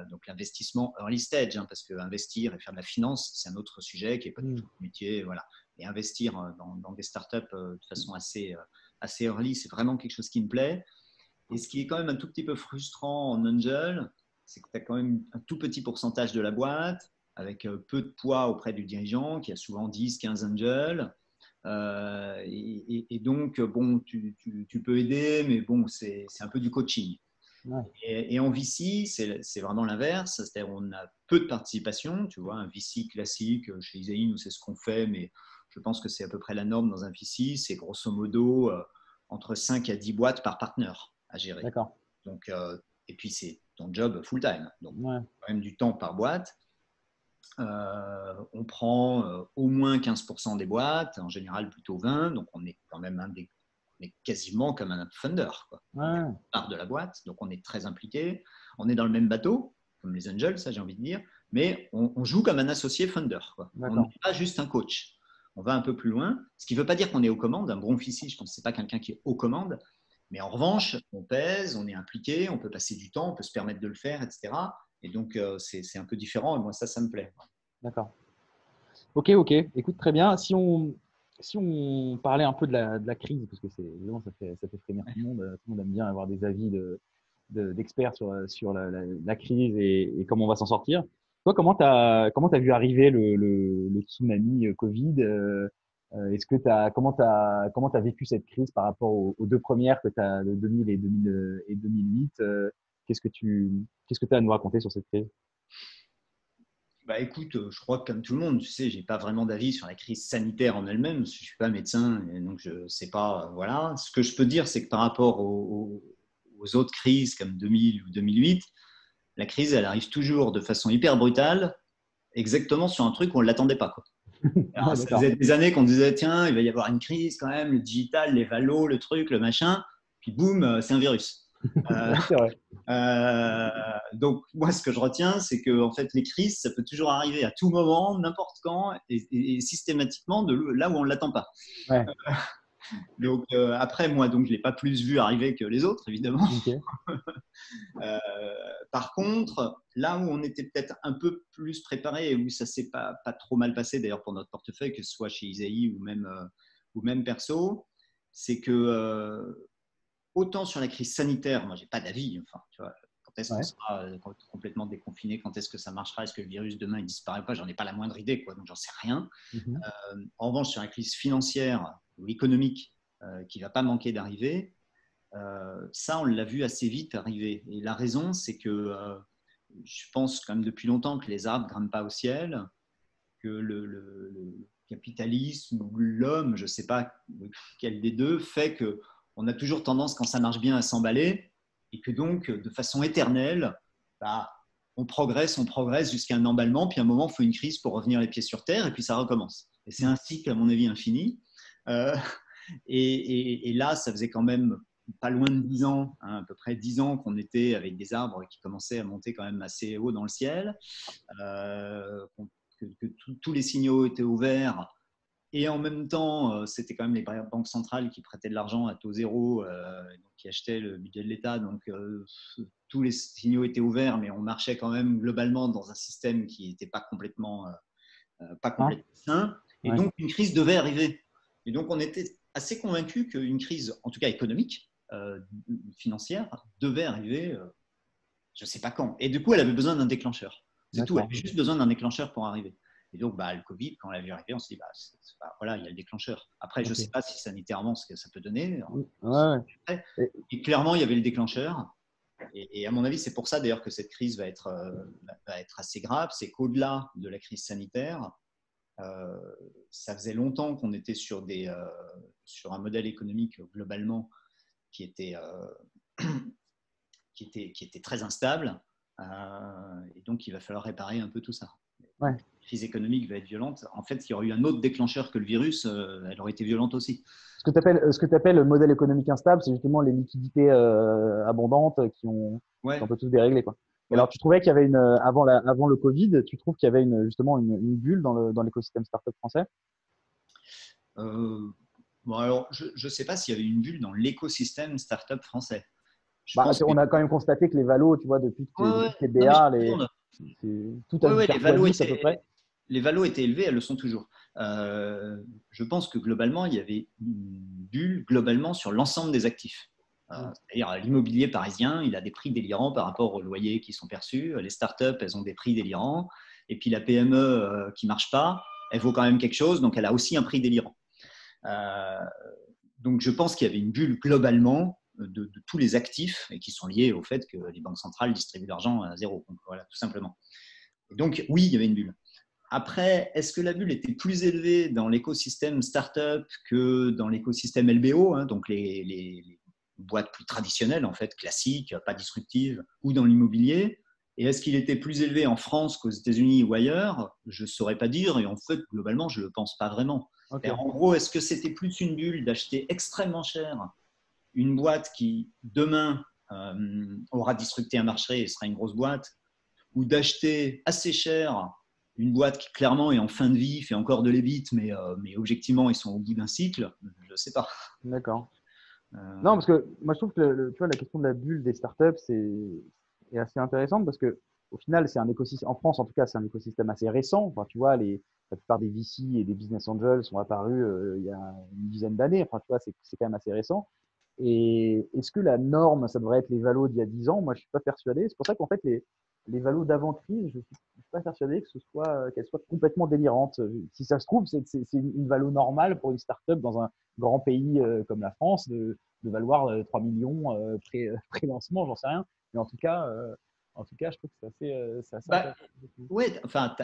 B: Donc, l'investissement early stage, parce que investir et faire de la finance, c'est un autre sujet qui n'est pas du tout mon métier. Voilà. Et investir dans des startups de façon assez early, c'est vraiment quelque chose qui me plaît. Et ce qui est quand même un tout petit peu frustrant en Angel, c'est que tu as quand même un tout petit pourcentage de la boîte, avec peu de poids auprès du dirigeant, qui a souvent 10-15 Angels. Et donc, bon, tu peux aider, mais bon, c'est un peu du coaching. Et en VC, c'est vraiment l'inverse. C'est-à-dire on a peu de participation. Tu vois, un VC classique, chez Isaïe, nous, c'est ce qu'on fait, mais je pense que c'est à peu près la norme dans un VC. C'est grosso modo entre 5 à 10 boîtes par partenaire à gérer.
A: D'accord.
B: Donc, et puis, c'est ton job full-time. Donc, quand même du temps par boîte. On prend au moins 15% des boîtes, en général plutôt 20%. Donc, on est quand même on est quasiment comme un funder, quoi. On part de la boîte, donc on est très impliqué. On est dans le même bateau, comme les angels, ça j'ai envie de dire, mais on joue comme un associé funder, quoi. On n'est pas juste un coach. On va un peu plus loin, ce qui ne veut pas dire qu'on est aux commandes. Un bon VC, je pense que ce n'est pas quelqu'un qui est aux commandes. Mais en revanche, on pèse, on est impliqué, on peut passer du temps, on peut se permettre de le faire, etc. Et donc, c'est un peu différent. Et moi, ça me plaît.
A: D'accord. Ok. Écoute, très bien. Si on parlait un peu de la crise, parce que évidemment, ça fait frémir tout le monde. Tout le monde aime bien avoir des avis d'experts sur la crise et comment on va s'en sortir. Toi, comment tu as vu arriver le tsunami Covid? Comment tu as vécu cette crise par rapport aux deux premières que tu as, de 2000 et 2008? Qu'est-ce que tu as à nous raconter sur cette crise?
B: Écoute, je crois que comme tout le monde, tu sais, j'ai pas vraiment d'avis sur la crise sanitaire en elle-même. Je suis pas médecin, et donc je sais pas. Voilà. Ce que je peux dire, c'est que par rapport aux autres crises comme 2000 ou 2008, la crise, elle arrive toujours de façon hyper brutale, exactement sur un truc où on l'attendait pas, quoi. Alors, ça faisait des années qu'on disait, tiens, il va y avoir une crise quand même, le digital, les valos, le truc, le machin, puis boum, c'est un virus.
A: C'est vrai.
B: Donc, moi, ce que je retiens, c'est que en fait, les crises, ça peut toujours arriver à tout moment, n'importe quand, et systématiquement de là où on ne l'attend pas.
A: Ouais.
B: Donc, après, moi, donc, je ne l'ai pas plus vu arriver que les autres, évidemment.
A: Okay.
B: Par contre, là où on était peut-être un peu plus préparé et où ça ne s'est pas trop mal passé, d'ailleurs, pour notre portefeuille, que ce soit chez Isaïe ou même perso, c'est que autant sur la crise sanitaire, moi, je n'ai pas d'avis. Enfin, tu vois, quand est-ce qu'on sera complètement déconfiné? Quand est-ce que ça marchera? Est-ce que le virus demain il disparaît pas? J'en ai pas la moindre idée, quoi. Donc j'en sais rien. En revanche, sur la crise financière ou économique qui va pas manquer d'arriver, ça on l'a vu assez vite arriver. Et la raison, c'est que je pense quand même depuis longtemps que les arbres grimpent pas au ciel, que le capitalisme ou l'homme, je sais pas quel des deux, fait que on a toujours tendance, quand ça marche bien, à s'emballer et que donc, de façon éternelle, on progresse jusqu'à un emballement, puis à un moment, il faut une crise pour revenir les pieds sur terre et puis ça recommence. Et c'est un cycle, à mon avis, infini. Euh, et là, ça faisait quand même pas loin de 10 ans, hein, à peu près 10 ans qu'on était avec des arbres qui commençaient à monter quand même assez haut dans le ciel, que tous les signaux étaient ouverts. Et en même temps, c'était quand même les banques centrales qui prêtaient de l'argent à taux zéro, donc qui achetaient le budget de l'État. Donc, tous les signaux étaient ouverts, mais on marchait quand même globalement dans un système qui n'était pas
A: Hein?
B: complètement sain. Et
A: Ouais.
B: donc, une crise devait arriver. Et donc, on était assez convaincus qu'une crise, en tout cas économique, financière, devait arriver, je ne sais pas quand. Et du coup, elle avait besoin d'un déclencheur. C'est tout. Elle
A: D'accord.
B: avait juste besoin d'un déclencheur pour arriver. Et donc, le Covid, quand on l'a vu arriver, on s'est dit, voilà, il y a le déclencheur. Après, je ne sais
A: Ok.
B: pas si sanitairement ce que ça peut donner.
A: Ouais, ouais.
B: Et clairement, il y avait le déclencheur. Et à mon avis, c'est pour ça d'ailleurs que cette crise va être assez grave. C'est qu'au-delà de la crise sanitaire, euh, ça faisait longtemps qu'on était sur un modèle économique globalement qui était, qui était très instable. Et donc, il va falloir réparer un peu tout ça.
A: Ouais.
B: Donc, la crise économique va être violente. En fait, s'il y aurait eu un autre déclencheur que le virus, elle aurait été violente aussi.
A: Ce que tu appelles le modèle économique instable, c'est justement les liquidités abondantes qui ont
B: Ouais,
A: un peu tout déréglé, quoi. Et
B: ouais.
A: alors, tu trouvais qu'il y avait avant le Covid, tu trouves qu'il y avait justement une bulle dans l'écosystème startup français?
B: Bon, alors, je ne sais pas s'il y avait une bulle dans l'écosystème startup français. Je
A: Bah,
B: pense que.
A: on a quand même constaté que les valos, tu vois,
B: Ouais, ouais.
A: depuis que les
B: Non, mais je
A: BA,
B: confirme.
A: tout a
B: Ouais,
A: dû
B: ouais,
A: faire fois 10 à peu près.
B: les valos étaient élevés, elles le sont toujours. Je pense que globalement, il y avait une bulle globalement sur l'ensemble des actifs.
A: Ouais.
B: C'est-à-dire l'immobilier parisien, il a des prix délirants par rapport aux loyers qui sont perçus. Les startups, elles ont des prix délirants. Et puis la PME qui marche pas, elle vaut quand même quelque chose, donc elle a aussi un prix délirant. Euh, donc je pense qu'il y avait une bulle globalement de tous les actifs et qui sont liés au fait que les banques centrales distribuent l'argent à zéro. Donc voilà, tout simplement. Et donc oui, il y avait une bulle. Après, est-ce que la bulle était plus élevée dans l'écosystème startup que dans l'écosystème LBO, hein, donc les boîtes plus traditionnelles, en fait, classiques, pas disruptives, ou dans l'immobilier? Et est-ce qu'il était plus élevé en France qu'aux États-Unis ou ailleurs? Je ne saurais pas dire, et en fait, globalement, je ne le pense pas vraiment.
A: Ok.
B: En gros, est-ce que c'était plus une bulle d'acheter extrêmement cher une boîte qui, demain, aura disrupté un marché et sera une grosse boîte, ou d'acheter assez cher une boîte qui clairement est en fin de vie, fait encore de l'ébit, mais objectivement, ils sont au bout d'un cycle, je ne sais pas.
A: D'accord. Non,
B: Euh,
A: parce que moi, je trouve que tu vois, la question de la bulle des startups, est assez intéressante parce que au final, c'est un écosystème, en France en tout cas, c'est un écosystème assez récent. Enfin, tu vois, la plupart des VC et des business angels sont apparus il y a une dizaine d'années. Enfin, tu vois, c'est quand même assez récent. Et est-ce que la norme, ça devrait être les valos d'il y a 10 ans? Moi, je suis pas persuadé. C'est pour ça qu'en fait, les valos d'avant-crise, je suis pas persuadé que qu'elles soient complètement délirantes. Si ça se trouve, c'est une valo normale pour une startup dans un grand pays comme la France de valoir 3 millions pré-lancement, j'en sais rien. Mais en tout cas, je trouve que c'est assez
B: bah,
A: intéressant.
B: ouais, enfin,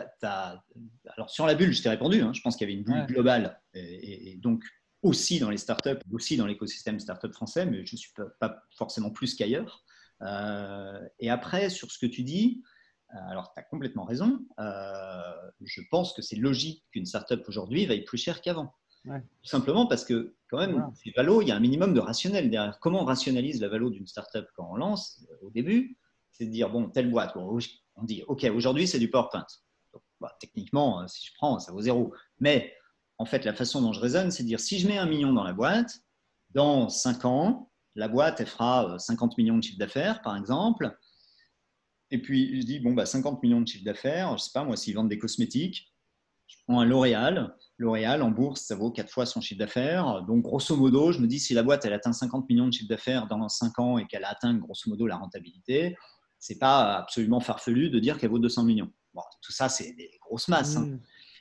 B: alors sur la bulle, je t'ai répondu, hein, je pense qu'il y avait une bulle
A: Ouais,
B: globale, et donc aussi dans les startups, aussi dans l'écosystème startup français, mais je ne suis pas forcément plus qu'ailleurs. Et après, sur ce que tu dis, alors tu as complètement raison, je pense que c'est logique qu'une startup aujourd'hui vaille plus cher qu'avant.
A: ouais,
B: Tout simplement parce que, quand même,
A: voilà.
B: ces valos, il y a un minimum de rationnel derrière. Comment on rationalise la valo d'une startup quand on lance au début? C'est de dire, bon, telle boîte, bon, on dit, OK, aujourd'hui, c'est du PowerPoint. Donc, techniquement, si je prends, ça vaut zéro. Mais en fait, la façon dont je raisonne, c'est de dire, si je mets 1 million dans la boîte, dans 5 ans, la boîte, elle fera 50 millions de chiffre d'affaires, par exemple. Et puis, je dis, bon, 50 millions de chiffre d'affaires, je ne sais pas, moi, s'ils vendent des cosmétiques, je prends un L'Oréal. L'Oréal, en bourse, ça vaut 4 fois son chiffre d'affaires. Donc, grosso modo, je me dis, si la boîte, elle atteint 50 millions de chiffre d'affaires dans 5 ans et qu'elle atteint, grosso modo, la rentabilité, c'est pas absolument farfelu de dire qu'elle vaut 200 millions. Bon, tout ça, c'est des grosses masses, hein.
A: Mmh.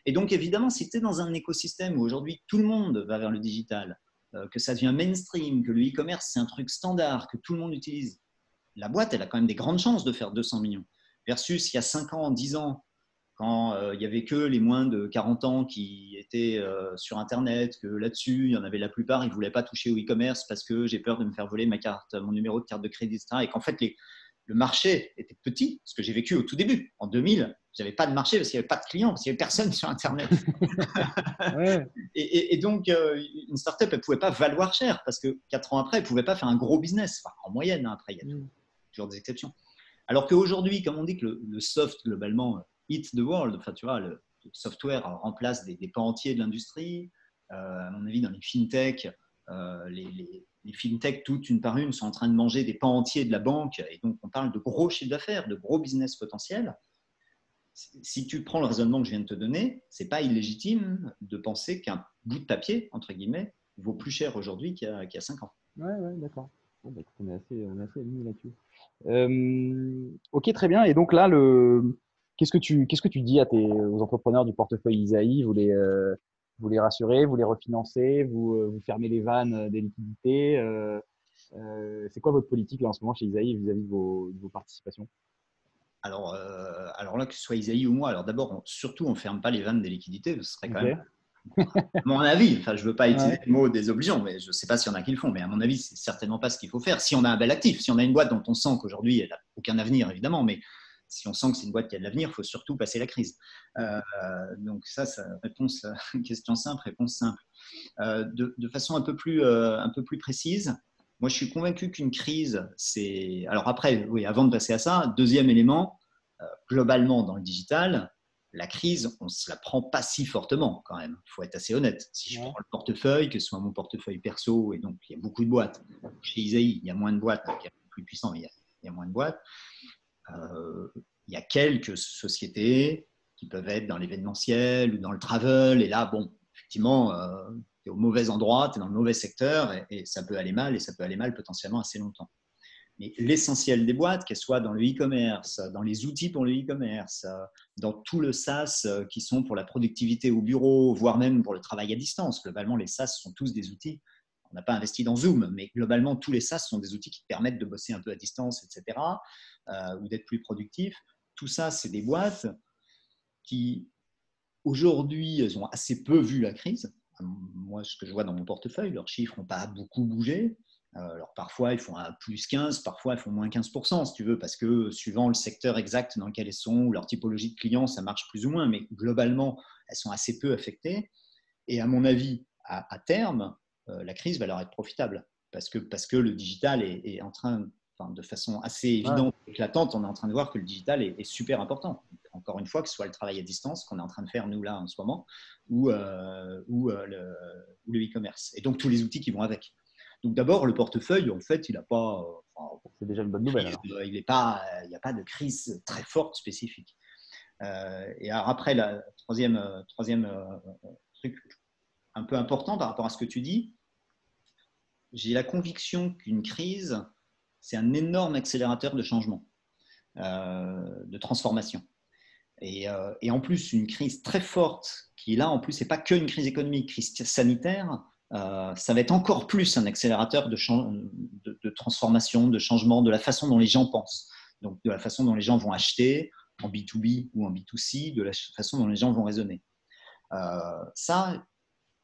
B: Et donc, évidemment, si tu es dans un écosystème où aujourd'hui tout le monde va vers le digital, que ça devient mainstream, que le e-commerce, c'est un truc standard, que tout le monde utilise, la boîte, elle a quand même des grandes chances de faire 200 millions. Versus il y a 5 ans, 10 ans, quand il n'y avait que les moins de 40 ans qui étaient sur Internet, que là-dessus, il y en avait la plupart, ils ne voulaient pas toucher au e-commerce parce que j'ai peur de me faire voler ma carte, mon numéro de carte de crédit, etc. Et qu'en fait, le marché était petit, ce que j'ai vécu au tout début. En 2000, J'avais pas de marché parce qu'il n'y avait pas de clients, parce qu'il n'y avait personne sur Internet.
A: Ouais.
B: Et donc, une startup, elle ne pouvait pas valoir cher parce que 4 ans après, elle ne pouvait pas faire un gros business. Enfin, en moyenne, hein, après, il y a toujours des exceptions. Alors qu'aujourd'hui, comme on dit que le soft, globalement, eats the world, enfin, tu vois, le software remplace des pans entiers de l'industrie. À mon avis, dans les fintech, les fintech, toutes une par une, sont en train de manger des pans entiers de la banque. Et donc, on parle de gros chiffres d'affaires, de gros business potentiels. Si tu prends le raisonnement que je viens de te donner, ce n'est pas illégitime de penser qu'un bout de papier, entre guillemets, vaut plus cher aujourd'hui qu'il y a 5 ans.
A: Ouais, d'accord. Bon, bah, écoute, on est assez alignés là-dessus. Ok, très bien. Et donc là, qu'est-ce que tu dis aux entrepreneurs du portefeuille Isaïe? Vous les rassurez, vous les refinancez, vous fermez les vannes des liquidités. C'est quoi votre politique là en ce moment chez Isaïe vis-à-vis de vos participations?
B: Alors là, que ce soit Isaïe ou moi, alors d'abord, surtout, on ne ferme pas les vannes des liquidités. Ce serait quand même,
A: Ok.
B: à mon avis, enfin, je ne veux pas utiliser
A: Ouais.
B: le mot désobligeant, mais je ne sais pas s'il y en a qui le font, mais à mon avis, c'est certainement pas ce qu'il faut faire. Si on a un bel actif, si on a une boîte dont on sent qu'aujourd'hui, elle n'a aucun avenir, évidemment, mais si on sent que c'est une boîte qui a de l'avenir, il faut surtout passer la crise. Donc ça réponse, question simple, réponse simple. De façon un peu plus précise, moi, je suis convaincu qu'une crise, c'est… Alors après, oui, avant de passer à ça, deuxième élément, globalement dans le digital, la crise, on ne se la prend pas si fortement quand même. Il faut être assez honnête. Si je
A: Ouais.
B: prends le portefeuille, que ce soit mon portefeuille perso, et donc il y a beaucoup de boîtes. Chez Isaïe, il y a moins de boîtes, il y a plus puissant, mais il y a moins de boîtes. Il y a quelques sociétés qui peuvent être dans l'événementiel ou dans le travel. Et là, bon, effectivement, tu es au mauvais endroit, tu es dans le mauvais secteur et ça peut aller mal et ça peut aller mal potentiellement assez longtemps. Mais l'essentiel des boîtes, qu'elles soient dans le e-commerce, dans les outils pour le e-commerce, dans tout le SaaS qui sont pour la productivité au bureau, voire même pour le travail à distance. Globalement, les SaaS sont tous des outils. On n'a pas investi dans Zoom, mais globalement, tous les SaaS sont des outils qui te permettent de bosser un peu à distance, etc., ou d'être plus productif. Tout ça, c'est des boîtes qui, aujourd'hui, elles ont assez peu vu la crise. Moi, ce que je vois dans mon portefeuille, leurs chiffres n'ont pas beaucoup bougé. Alors parfois, ils font un plus 15, parfois, ils font moins 15%, si tu veux, parce que suivant le secteur exact dans lequel elles sont, ou leur typologie de clients, ça marche plus ou moins, mais globalement, elles sont assez peu affectées. Et à mon avis, à terme, la crise va leur être profitable, parce que le digital est en train, enfin, de façon assez
A: Ouais.
B: évidente, éclatante, on est en train de voir que le digital est super important. Encore une fois, que ce soit le travail à distance qu'on est en train de faire nous là en ce moment, ou le e-commerce. Et donc tous les outils qui vont avec. Donc d'abord, le portefeuille, en fait, il n'a pas,
A: C'est déjà une bonne nouvelle alors.
B: il n'y a pas de crise très forte spécifique. Et alors après, la troisième truc un peu important par rapport à ce que tu dis, j'ai la conviction qu'une crise, c'est un énorme accélérateur de changement, de transformation. Et en plus, une crise très forte, qui là, en plus, n'est pas qu'une crise économique, crise sanitaire, ça va être encore plus un accélérateur de transformation, de changement, de la façon dont les gens pensent. Donc, de la façon dont les gens vont acheter, en B2B ou en B2C, de la façon dont les gens vont raisonner. Ça,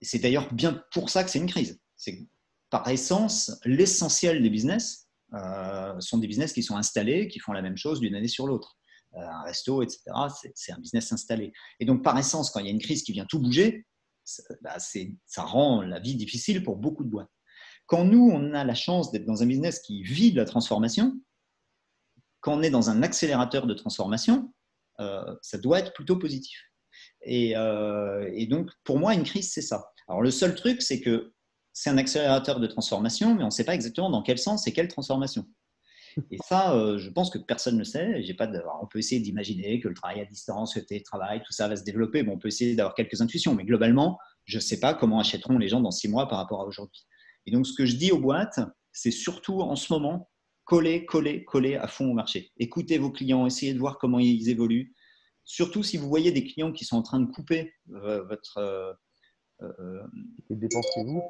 B: c'est d'ailleurs bien pour ça que c'est une crise. C'est par essence, l'essentiel des business sont des business qui sont installés, qui font la même chose d'une année sur l'autre. Un resto, etc., c'est un business installé. Et donc, par essence, quand il y a une crise qui vient tout bouger, ça rend la vie difficile pour beaucoup de boîtes. Quand nous, on a la chance d'être dans un business qui vit de la transformation, quand on est dans un accélérateur de transformation, ça doit être plutôt positif. Et donc, pour moi, une crise, c'est ça. Alors, le seul truc, c'est que c'est un accélérateur de transformation, mais on ne sait pas exactement dans quel sens et quelle transformation. Et ça, je pense que personne ne le sait. On peut essayer d'imaginer que le travail à distance, le télétravail, tout ça va se développer. Bon, on peut essayer d'avoir quelques intuitions, mais globalement, je ne sais pas comment achèteront les gens dans 6 mois par rapport à aujourd'hui. Et donc, ce que je dis aux boîtes, c'est surtout en ce moment, coller à fond au marché. Écoutez vos clients, essayez de voir comment ils évoluent. Surtout si vous voyez des clients qui sont en train de couper
A: Les dépenses chez vous.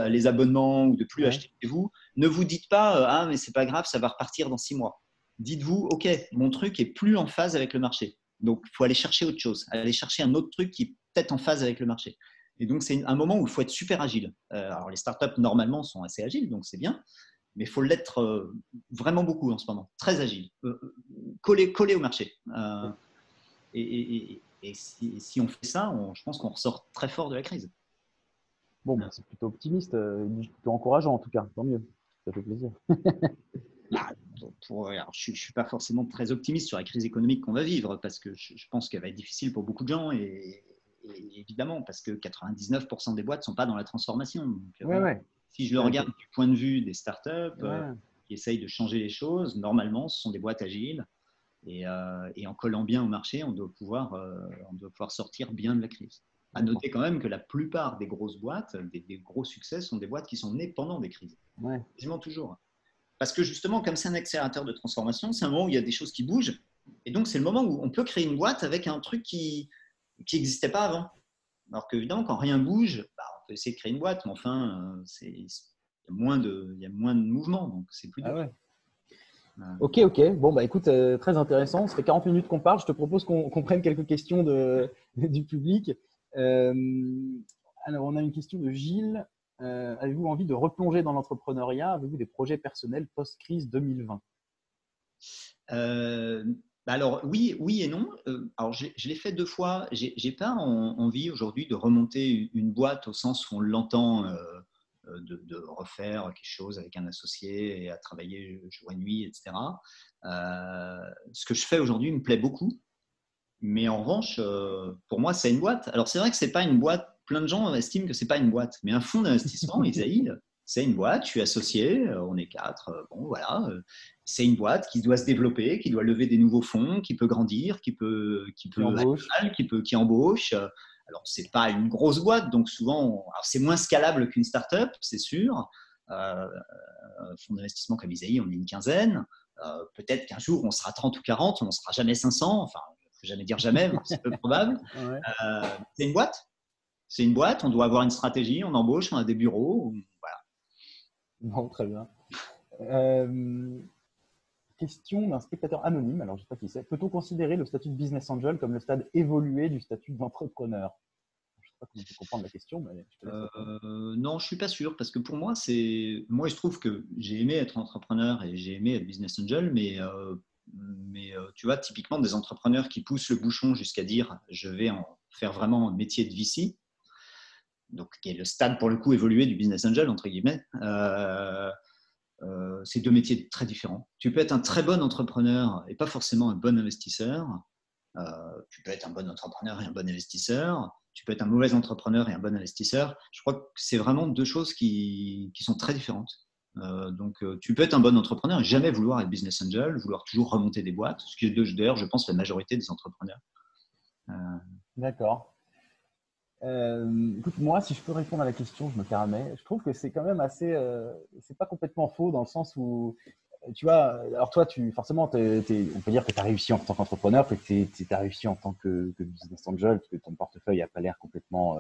B: les abonnements ou de plus
A: Ouais.
B: acheter chez vous, ne vous dites pas ah mais c'est pas grave, ça va repartir dans 6 mois. Dites-vous ok, mon truc est plus en phase avec le marché, donc il faut aller chercher autre chose, aller chercher un autre truc qui est peut-être en phase avec le marché. Et donc c'est un moment où il faut être super agile. Alors les startups normalement sont assez agiles, donc c'est bien, mais il faut l'être vraiment beaucoup en ce moment, très agile, coller au marché. Et si on fait ça, je pense qu'on ressort très fort de la crise.
A: Bon, bah, c'est plutôt optimiste, plutôt encourageant en tout cas, tant mieux. Ça fait plaisir.
B: Bah, alors, je ne suis pas forcément très optimiste sur la crise économique qu'on va vivre parce que je pense qu'elle va être difficile pour beaucoup de gens et évidemment parce que 99% des boîtes ne sont pas dans la transformation. Donc,
A: Ouais,
B: voilà.
A: ouais.
B: Si je le regarde du point de vue des startups
A: Ouais.
B: qui essayent de changer les choses, normalement, ce sont des boîtes agiles et en collant bien au marché, on doit pouvoir sortir bien de la crise. À noter quand même que la plupart des grosses boîtes, des gros succès, sont des boîtes qui sont nées pendant des crises.
A: Ouais.
B: Quasiment toujours. Parce que justement, comme c'est un accélérateur de transformation, c'est un moment où il y a des choses qui bougent. Et donc, c'est le moment où on peut créer une boîte avec un truc qui n'existait pas avant. Alors qu'évidemment, quand rien bouge, on peut essayer de créer une boîte, mais enfin, il y a moins de mouvement, donc c'est plus
A: Ah
B: dur.
A: ouais. Ok. Bon, bah écoute, très intéressant. Ça fait 40 minutes qu'on parle. Je te propose qu'on prenne quelques questions du public. Euh, alors, on a une question de Gilles. Avez-vous envie de replonger dans l'entrepreneuriat? Avez-vous des projets personnels post-crise 2020?
B: Alors oui et non. Alors je l'ai fait 2 fois. J'ai pas envie aujourd'hui de remonter une boîte au sens où on l'entend, de refaire quelque chose avec un associé et à travailler jour et nuit, etc. Ce que je fais aujourd'hui me plaît beaucoup. Mais en revanche, pour moi, c'est une boîte. Alors, c'est vrai que c'est pas une boîte. Plein de gens estiment que c'est pas une boîte. Mais un fonds d'investissement, Isaïe, c'est une boîte. Je suis associé, on est 4. Bon, voilà. C'est une boîte qui doit se développer, qui doit lever des nouveaux fonds, qui peut grandir, qui peut
A: Embauche.
B: aller mal, qui embauche. Alors, c'est pas une grosse boîte, donc souvent, alors c'est moins scalable qu'une start-up, c'est sûr. Fonds d'investissement comme Isaïe, on est une quinzaine. Peut-être qu'un jour, on sera 30 ou 40, on ne sera jamais 500. Enfin, faut jamais dire jamais, c'est peu probable.
A: Ouais.
B: C'est une boîte. C'est une boîte, on doit avoir une stratégie, on embauche, on a des bureaux. Voilà.
A: Bon, très bien. Question d'un spectateur anonyme, alors je ne sais pas qui c'est. Peut-on considérer le statut de business angel comme le stade évolué du statut d'entrepreneur? Je ne sais pas comment on peut comprendre la question, mais je te laisse répondre.
B: Non, je ne suis pas sûr, parce que pour moi, moi, il se trouve que j'ai aimé être entrepreneur et j'ai aimé être business angel, mais tu vois, typiquement des entrepreneurs qui poussent le bouchon jusqu'à dire je vais en faire vraiment un métier de VC, donc qui est le stade pour le coup évolué du business angel, entre guillemets. C'est 2 métiers très différents. Tu peux être un très bon entrepreneur et pas forcément un bon investisseur. Tu peux être un bon entrepreneur et un bon investisseur. Tu peux être un mauvais entrepreneur et un bon investisseur. Je crois que c'est vraiment 2 choses qui sont très différentes. Donc, tu peux être un bon entrepreneur et jamais vouloir être business angel, vouloir toujours remonter des boîtes, ce qui est d'ailleurs, je pense, la majorité des entrepreneurs.
A: D'accord. Écoute, moi, si je peux répondre à la question, je me permets. Je trouve que c'est quand même assez. C'est pas complètement faux dans le sens où, tu vois, alors toi, forcément, on peut dire que tu as réussi en tant qu'entrepreneur, que tu as réussi en tant que business angel, parce que ton portefeuille n'a pas l'air complètement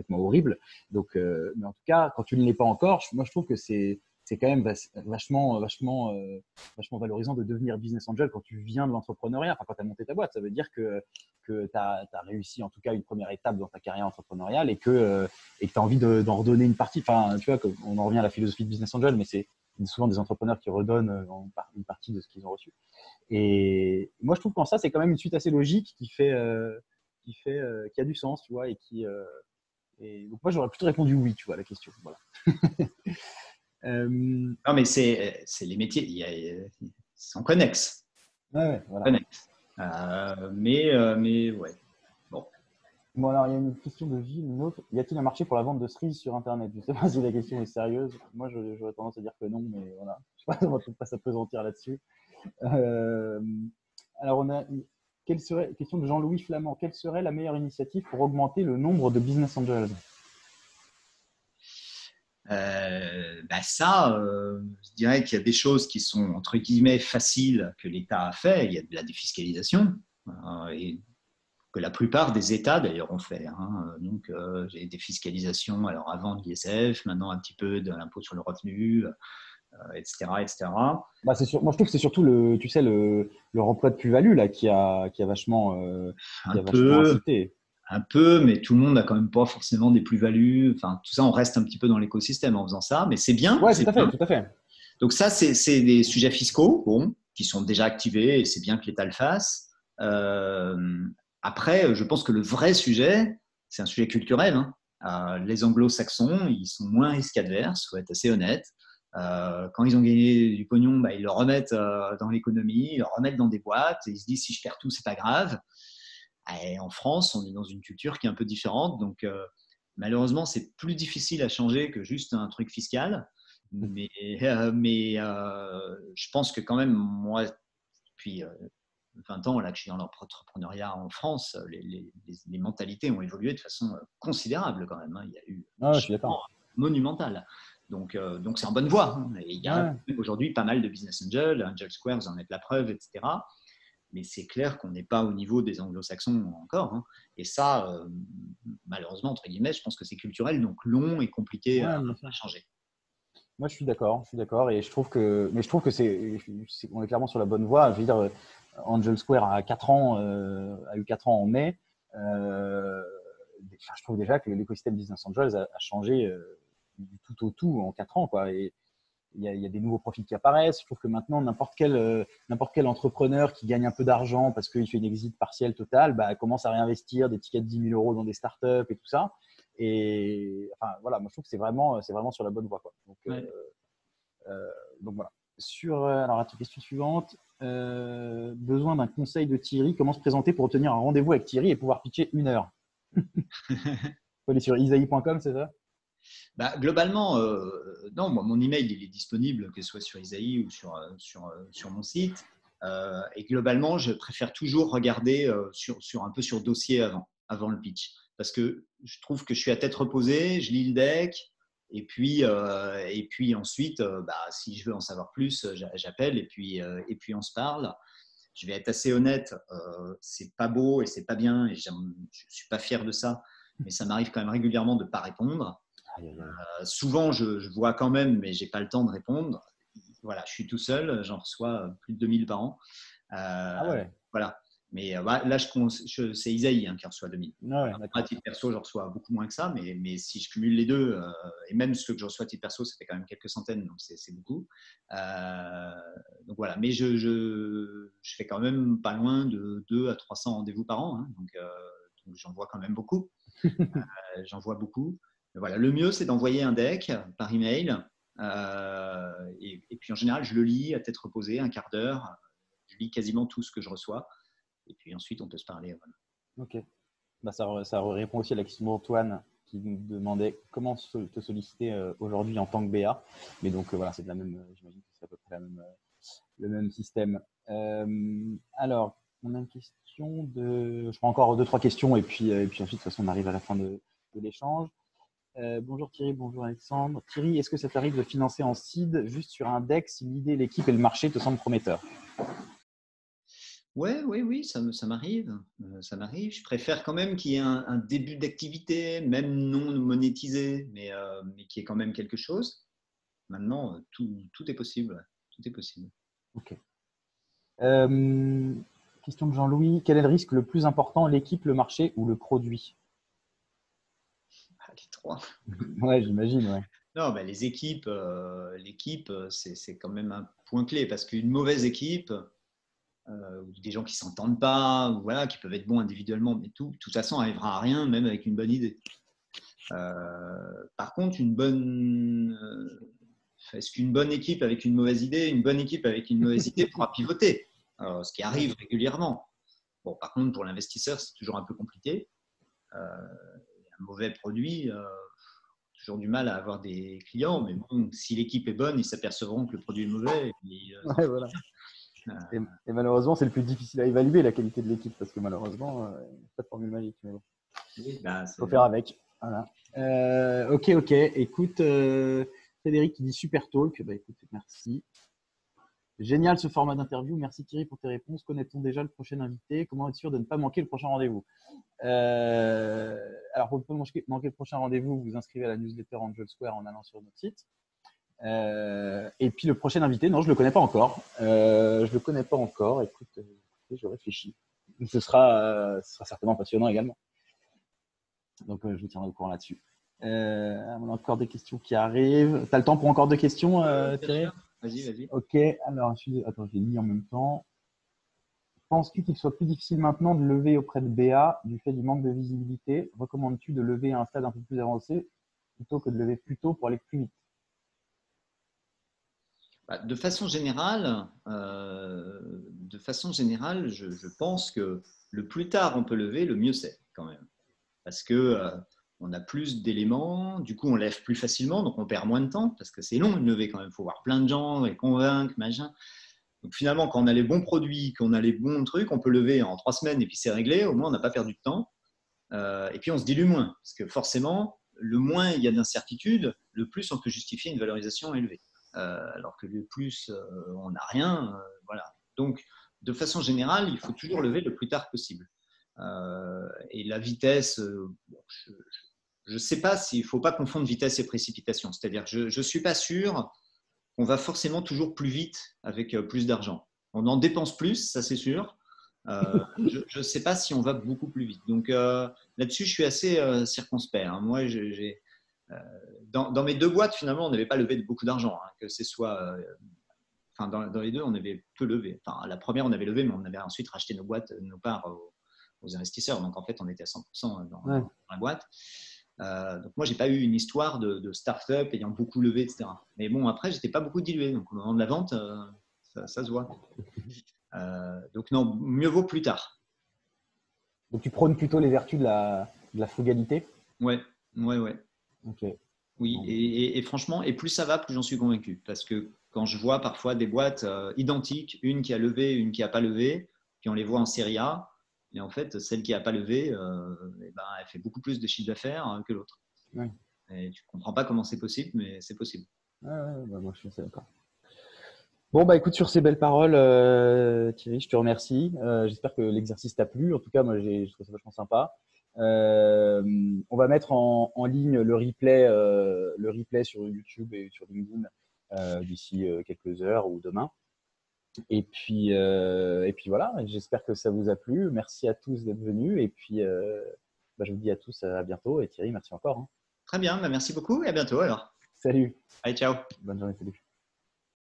A: horrible. Donc, mais en tout cas, quand tu ne l'es pas encore, moi, je trouve que c'est quand même vachement valorisant de devenir business angel quand tu viens de l'entrepreneuriat, enfin, quand tu as monté ta boîte. Ça veut dire que tu as réussi en tout cas une première étape dans ta carrière entrepreneuriale et que tu as envie d'en redonner une partie. Enfin, tu vois, on en revient à la philosophie de business angel, mais c'est souvent des entrepreneurs qui redonnent une partie de ce qu'ils ont reçu. Et moi, je trouve qu'en ça, c'est quand même une suite assez logique qui a du sens, tu vois, et donc moi, j'aurais plutôt répondu oui, tu vois, à la question. Voilà.
B: Non, mais c'est les métiers, c'est en connexe.
A: Ouais, voilà.
B: Connexe. Mais ouais.
A: Bon, alors, il y a une question de Gilles, une autre. Y a-t-il un marché pour la vente de cerises sur Internet? Je ne sais pas si la question est sérieuse. Moi, j'aurais tendance à dire que non, mais voilà. Je ne sais pas, on va peut-être pas s'appesantir là-dessus. Euh, alors, question de Jean-Louis Flamand. Quelle serait la meilleure initiative pour augmenter le nombre de business angels?
B: Je dirais qu'il y a des choses qui sont entre guillemets faciles que l'État a fait. Il y a de la défiscalisation et que la plupart des États d'ailleurs ont fait. Donc, j'ai des défiscalisations. Alors avant de l'ISF, maintenant un petit peu de l'impôt sur le revenu, etc., etc.
A: Bah, moi, je trouve que c'est surtout le remploi de plus-value là qui a vachement,
B: Un
A: vachement
B: peu,
A: incité.
B: mais tout le monde n'a quand même pas forcément des plus-values. Enfin, tout ça, on reste un petit peu dans l'écosystème en faisant ça, mais c'est bien.
A: Ouais,
B: C'est
A: tout à
B: bien.
A: fait, tout à fait.
B: Donc ça, c'est des sujets fiscaux, bon, qui sont déjà activés et c'est bien que l'État le fasse. Après, je pense que le vrai sujet, c'est un sujet culturel. Hein. Les anglo-saxons, ils sont moins risques-adverses, il faut être assez honnête. Quand ils ont gagné du pognon, bah, ils le remettent dans l'économie, ils le remettent dans des boîtes, et ils se disent si je perds tout, c'est pas grave. Et en France, on est dans une culture qui est un peu différente, donc malheureusement, c'est plus difficile à changer que juste un truc fiscal. Mais je pense que quand même, moi, depuis 20 ans là, que je suis dans l'entrepreneuriat en France, les mentalités ont évolué de façon considérable quand même. Hein. Il y a eu un
A: Ouais, je suis
B: changement
A: d'accord.
B: monumental. Donc c'est en bonne voie. Hein. Et il y a
A: Ouais.
B: aujourd'hui pas mal de business angels, Angel Square, vous en êtes la preuve, etc. Mais c'est clair qu'on n'est pas au niveau des anglo-saxons encore. Hein. Et ça, malheureusement, entre guillemets, je pense que c'est culturel, donc long et compliqué
A: Ouais,
B: à
A: bien sûr.
B: changer.
A: Moi, je suis d'accord, et je trouve que, mais je trouve que on est clairement sur la bonne voie. Je veux dire, Angel Square a 4 ans, a eu 4 ans en mai. Euh, enfin, je trouve déjà que l'écosystème Business Angels a changé du tout au tout en 4 ans, quoi. Et il y a des nouveaux profils qui apparaissent. Je trouve que maintenant, n'importe quel entrepreneur qui gagne un peu d'argent parce qu'il fait une exit partielle totale, bah, commence à réinvestir des tickets de 10 000 € dans des startups et tout ça. Et enfin, voilà, moi, je trouve que c'est vraiment sur la bonne voie, quoi.
B: Ouais.
A: Donc voilà. Alors, attends, question suivante. Besoin d'un conseil de Thierry. Comment se présenter pour obtenir un rendez-vous avec Thierry et pouvoir pitcher 1 heure? Faut aller sur isaïe.com, c'est ça?
B: Bah, globalement, non, moi, mon email il est disponible, que ce soit sur Isaïe ou sur mon site. Et globalement, je préfère toujours regarder un peu sur dossier avant le pitch. Parce que je trouve que je suis à tête reposée, je lis le deck, et puis ensuite, bah, si je veux en savoir plus, j'appelle et puis on se parle. Je vais être assez honnête, c'est pas beau et c'est pas bien, et je suis pas fier de ça, mais ça m'arrive quand même régulièrement de pas répondre.
A: Aïe, aïe, aïe.
B: Souvent, je vois quand même, mais j'ai pas le temps de répondre. Voilà, je suis tout seul, j'en reçois plus de 2000 par an.
A: Ah ouais,
B: Voilà. Mais là, c'est Isaïe qui reçoit 2000.
A: ouais, ouais,
B: À
A: d'accord.
B: titre perso, je reçois beaucoup moins que ça, mais si je cumule les deux, et même ce que je reçois à titre perso, ça fait quand même quelques centaines, donc c'est beaucoup. Donc voilà, mais je fais quand même pas loin de 200 à 300 rendez-vous par an, hein, donc j'en vois quand même beaucoup. J'en vois beaucoup. Mais voilà, le mieux, c'est d'envoyer un deck par email. Et puis en général, je le lis à tête reposée, un quart d'heure. Je lis quasiment tout ce que je reçois. Et puis ensuite, on peut se parler. Voilà.
A: Ok. Bah, ça répond aussi à la question d'Antoine qui nous demandait comment te solliciter aujourd'hui en tant que BA. Mais donc voilà, c'est de la même, j'imagine que c'est à peu près le même système. Alors, on a une question je prends encore 2-3 questions et puis ensuite, de toute façon, on arrive à la fin de l'échange. Bonjour Thierry, bonjour Alexandre. Thierry, est-ce que ça t'arrive de financer en seed juste sur un deck si l'idée, l'équipe et le marché te semblent prometteurs?
B: Ouais, oui, oui, ça m'arrive. Ça m'arrive. Je préfère quand même qu'il y ait un début d'activité, même non monétisé, mais qui est quand même quelque chose. Maintenant, tout est possible. Ouais. Tout est possible.
A: Ok. Question de Jean-Louis. Quel est le risque le plus important, l'équipe, le marché ou le produit?
B: Ah, les trois.
A: Ouais, j'imagine, ouais.
B: Non, bah, l'équipe, c'est quand même un point clé parce qu'une mauvaise équipe, ou des gens qui ne s'entendent pas, ou voilà, qui peuvent être bons individuellement, mais de toute façon, n'arrivera à rien, même avec une bonne idée. Par contre, est-ce qu'une bonne équipe avec une mauvaise idée, une bonne équipe avec une mauvaise idée pourra pivoter? Ce qui arrive régulièrement. Bon, par contre, pour l'investisseur, c'est toujours un peu compliqué. Un mauvais produit, toujours du mal à avoir des clients, mais bon, si l'équipe est bonne, ils s'apercevront que le produit est mauvais.
A: Ouais, voilà. Et malheureusement, c'est le plus difficile à évaluer, la qualité de l'équipe, parce que malheureusement, il n'y a pas de formule magique. Mais bon,
B: Oui, bah,
A: faut faire avec. Voilà. Ok, ok. Écoute, Frédéric qui dit super talk. Bah, écoute, merci. Génial ce format d'interview. Merci Thierry pour tes réponses. Connaît-on déjà le prochain invité? Comment être sûr de ne pas manquer le prochain rendez-vous? Alors, pour ne pas manquer le prochain rendez-vous, vous vous inscrivez à la newsletter Angel Square en allant sur notre site. Et puis le prochain invité, non, je ne le connais pas encore. Je le connais pas encore. Écoute, je réfléchis. Ce sera certainement passionnant également. Donc, je vous tiendrai au courant là-dessus. On a encore des questions qui arrivent. Tu as le temps pour encore deux questions, Thierry?
B: vas-y, vas-y.
A: Ok, alors, attends, je les lis en même temps. Penses-tu qu'il soit plus difficile maintenant de lever auprès de BA du fait du manque de visibilité? Recommandes-tu de lever à un stade un peu plus avancé plutôt que de lever plus tôt pour aller plus vite?
B: De façon générale, je pense que le plus tard on peut lever, le mieux c'est quand même. Parce que on a plus d'éléments, du coup on lève plus facilement, donc on perd moins de temps, parce que c'est long une levée quand même, il faut voir plein de gens, les convaincre, machin. Donc finalement, quand on a les bons produits, qu'on a les bons trucs, on peut lever en 3 semaines et puis c'est réglé, au moins on n'a pas perdu de temps. Et puis on se dilue moins, parce que forcément, le moins il y a d'incertitude, le plus on peut justifier une valorisation élevée. Alors que le plus on n'a rien, voilà. Donc de façon générale, il faut toujours lever le plus tard possible. Et la vitesse, bon, je ne sais pas s'il ne faut pas confondre vitesse et précipitation. C'est-à-dire que je ne suis pas sûr qu'on va forcément toujours plus vite avec plus d'argent. On en dépense plus, ça c'est sûr. Je ne sais pas si on va beaucoup plus vite. Donc là-dessus, je suis assez circonspect. Hein. Moi, dans mes 2 boîtes, finalement, on n'avait pas levé beaucoup d'argent. Hein, que ce soit, dans les deux, on avait peu levé. Enfin, la première, on avait levé, mais on avait ensuite racheté nos boîtes, nos parts aux investisseurs. Donc en fait, on était à 100% dans la boîte. Donc moi, j'ai pas eu une histoire de start-up ayant beaucoup levé, etc. Mais bon, après, j'étais pas beaucoup dilué. Donc au moment de la vente, ça se voit. Donc non, mieux vaut plus tard.
A: Donc, tu prônes plutôt les vertus de la frugalité?
B: Ouais.
A: Ok.
B: Oui, et franchement, et plus ça va, plus j'en suis convaincu. Parce que quand je vois parfois des boîtes identiques, une qui a levé, une qui n'a pas levé, puis on les voit en série A, et en fait, celle qui n'a pas levé, elle fait beaucoup plus de chiffre d'affaires que l'autre.
A: Ouais.
B: Et tu ne comprends pas comment c'est possible, mais c'est possible.
A: Moi, je suis assez d'accord. Bon, bah écoute, sur ces belles paroles, Thierry, je te remercie. J'espère que l'exercice t'a plu. En tout cas, moi, je trouve ça vachement sympa. On va mettre en ligne le replay sur YouTube et sur LinkedIn d'ici quelques heures ou demain. Et puis voilà, j'espère que ça vous a plu. Merci à tous d'être venus. Et puis, je vous dis à tous à bientôt. Et Thierry, merci encore. Hein.
B: Très bien, merci beaucoup et à bientôt alors.
A: Salut.
B: Allez, ciao.
A: Bonne journée, salut.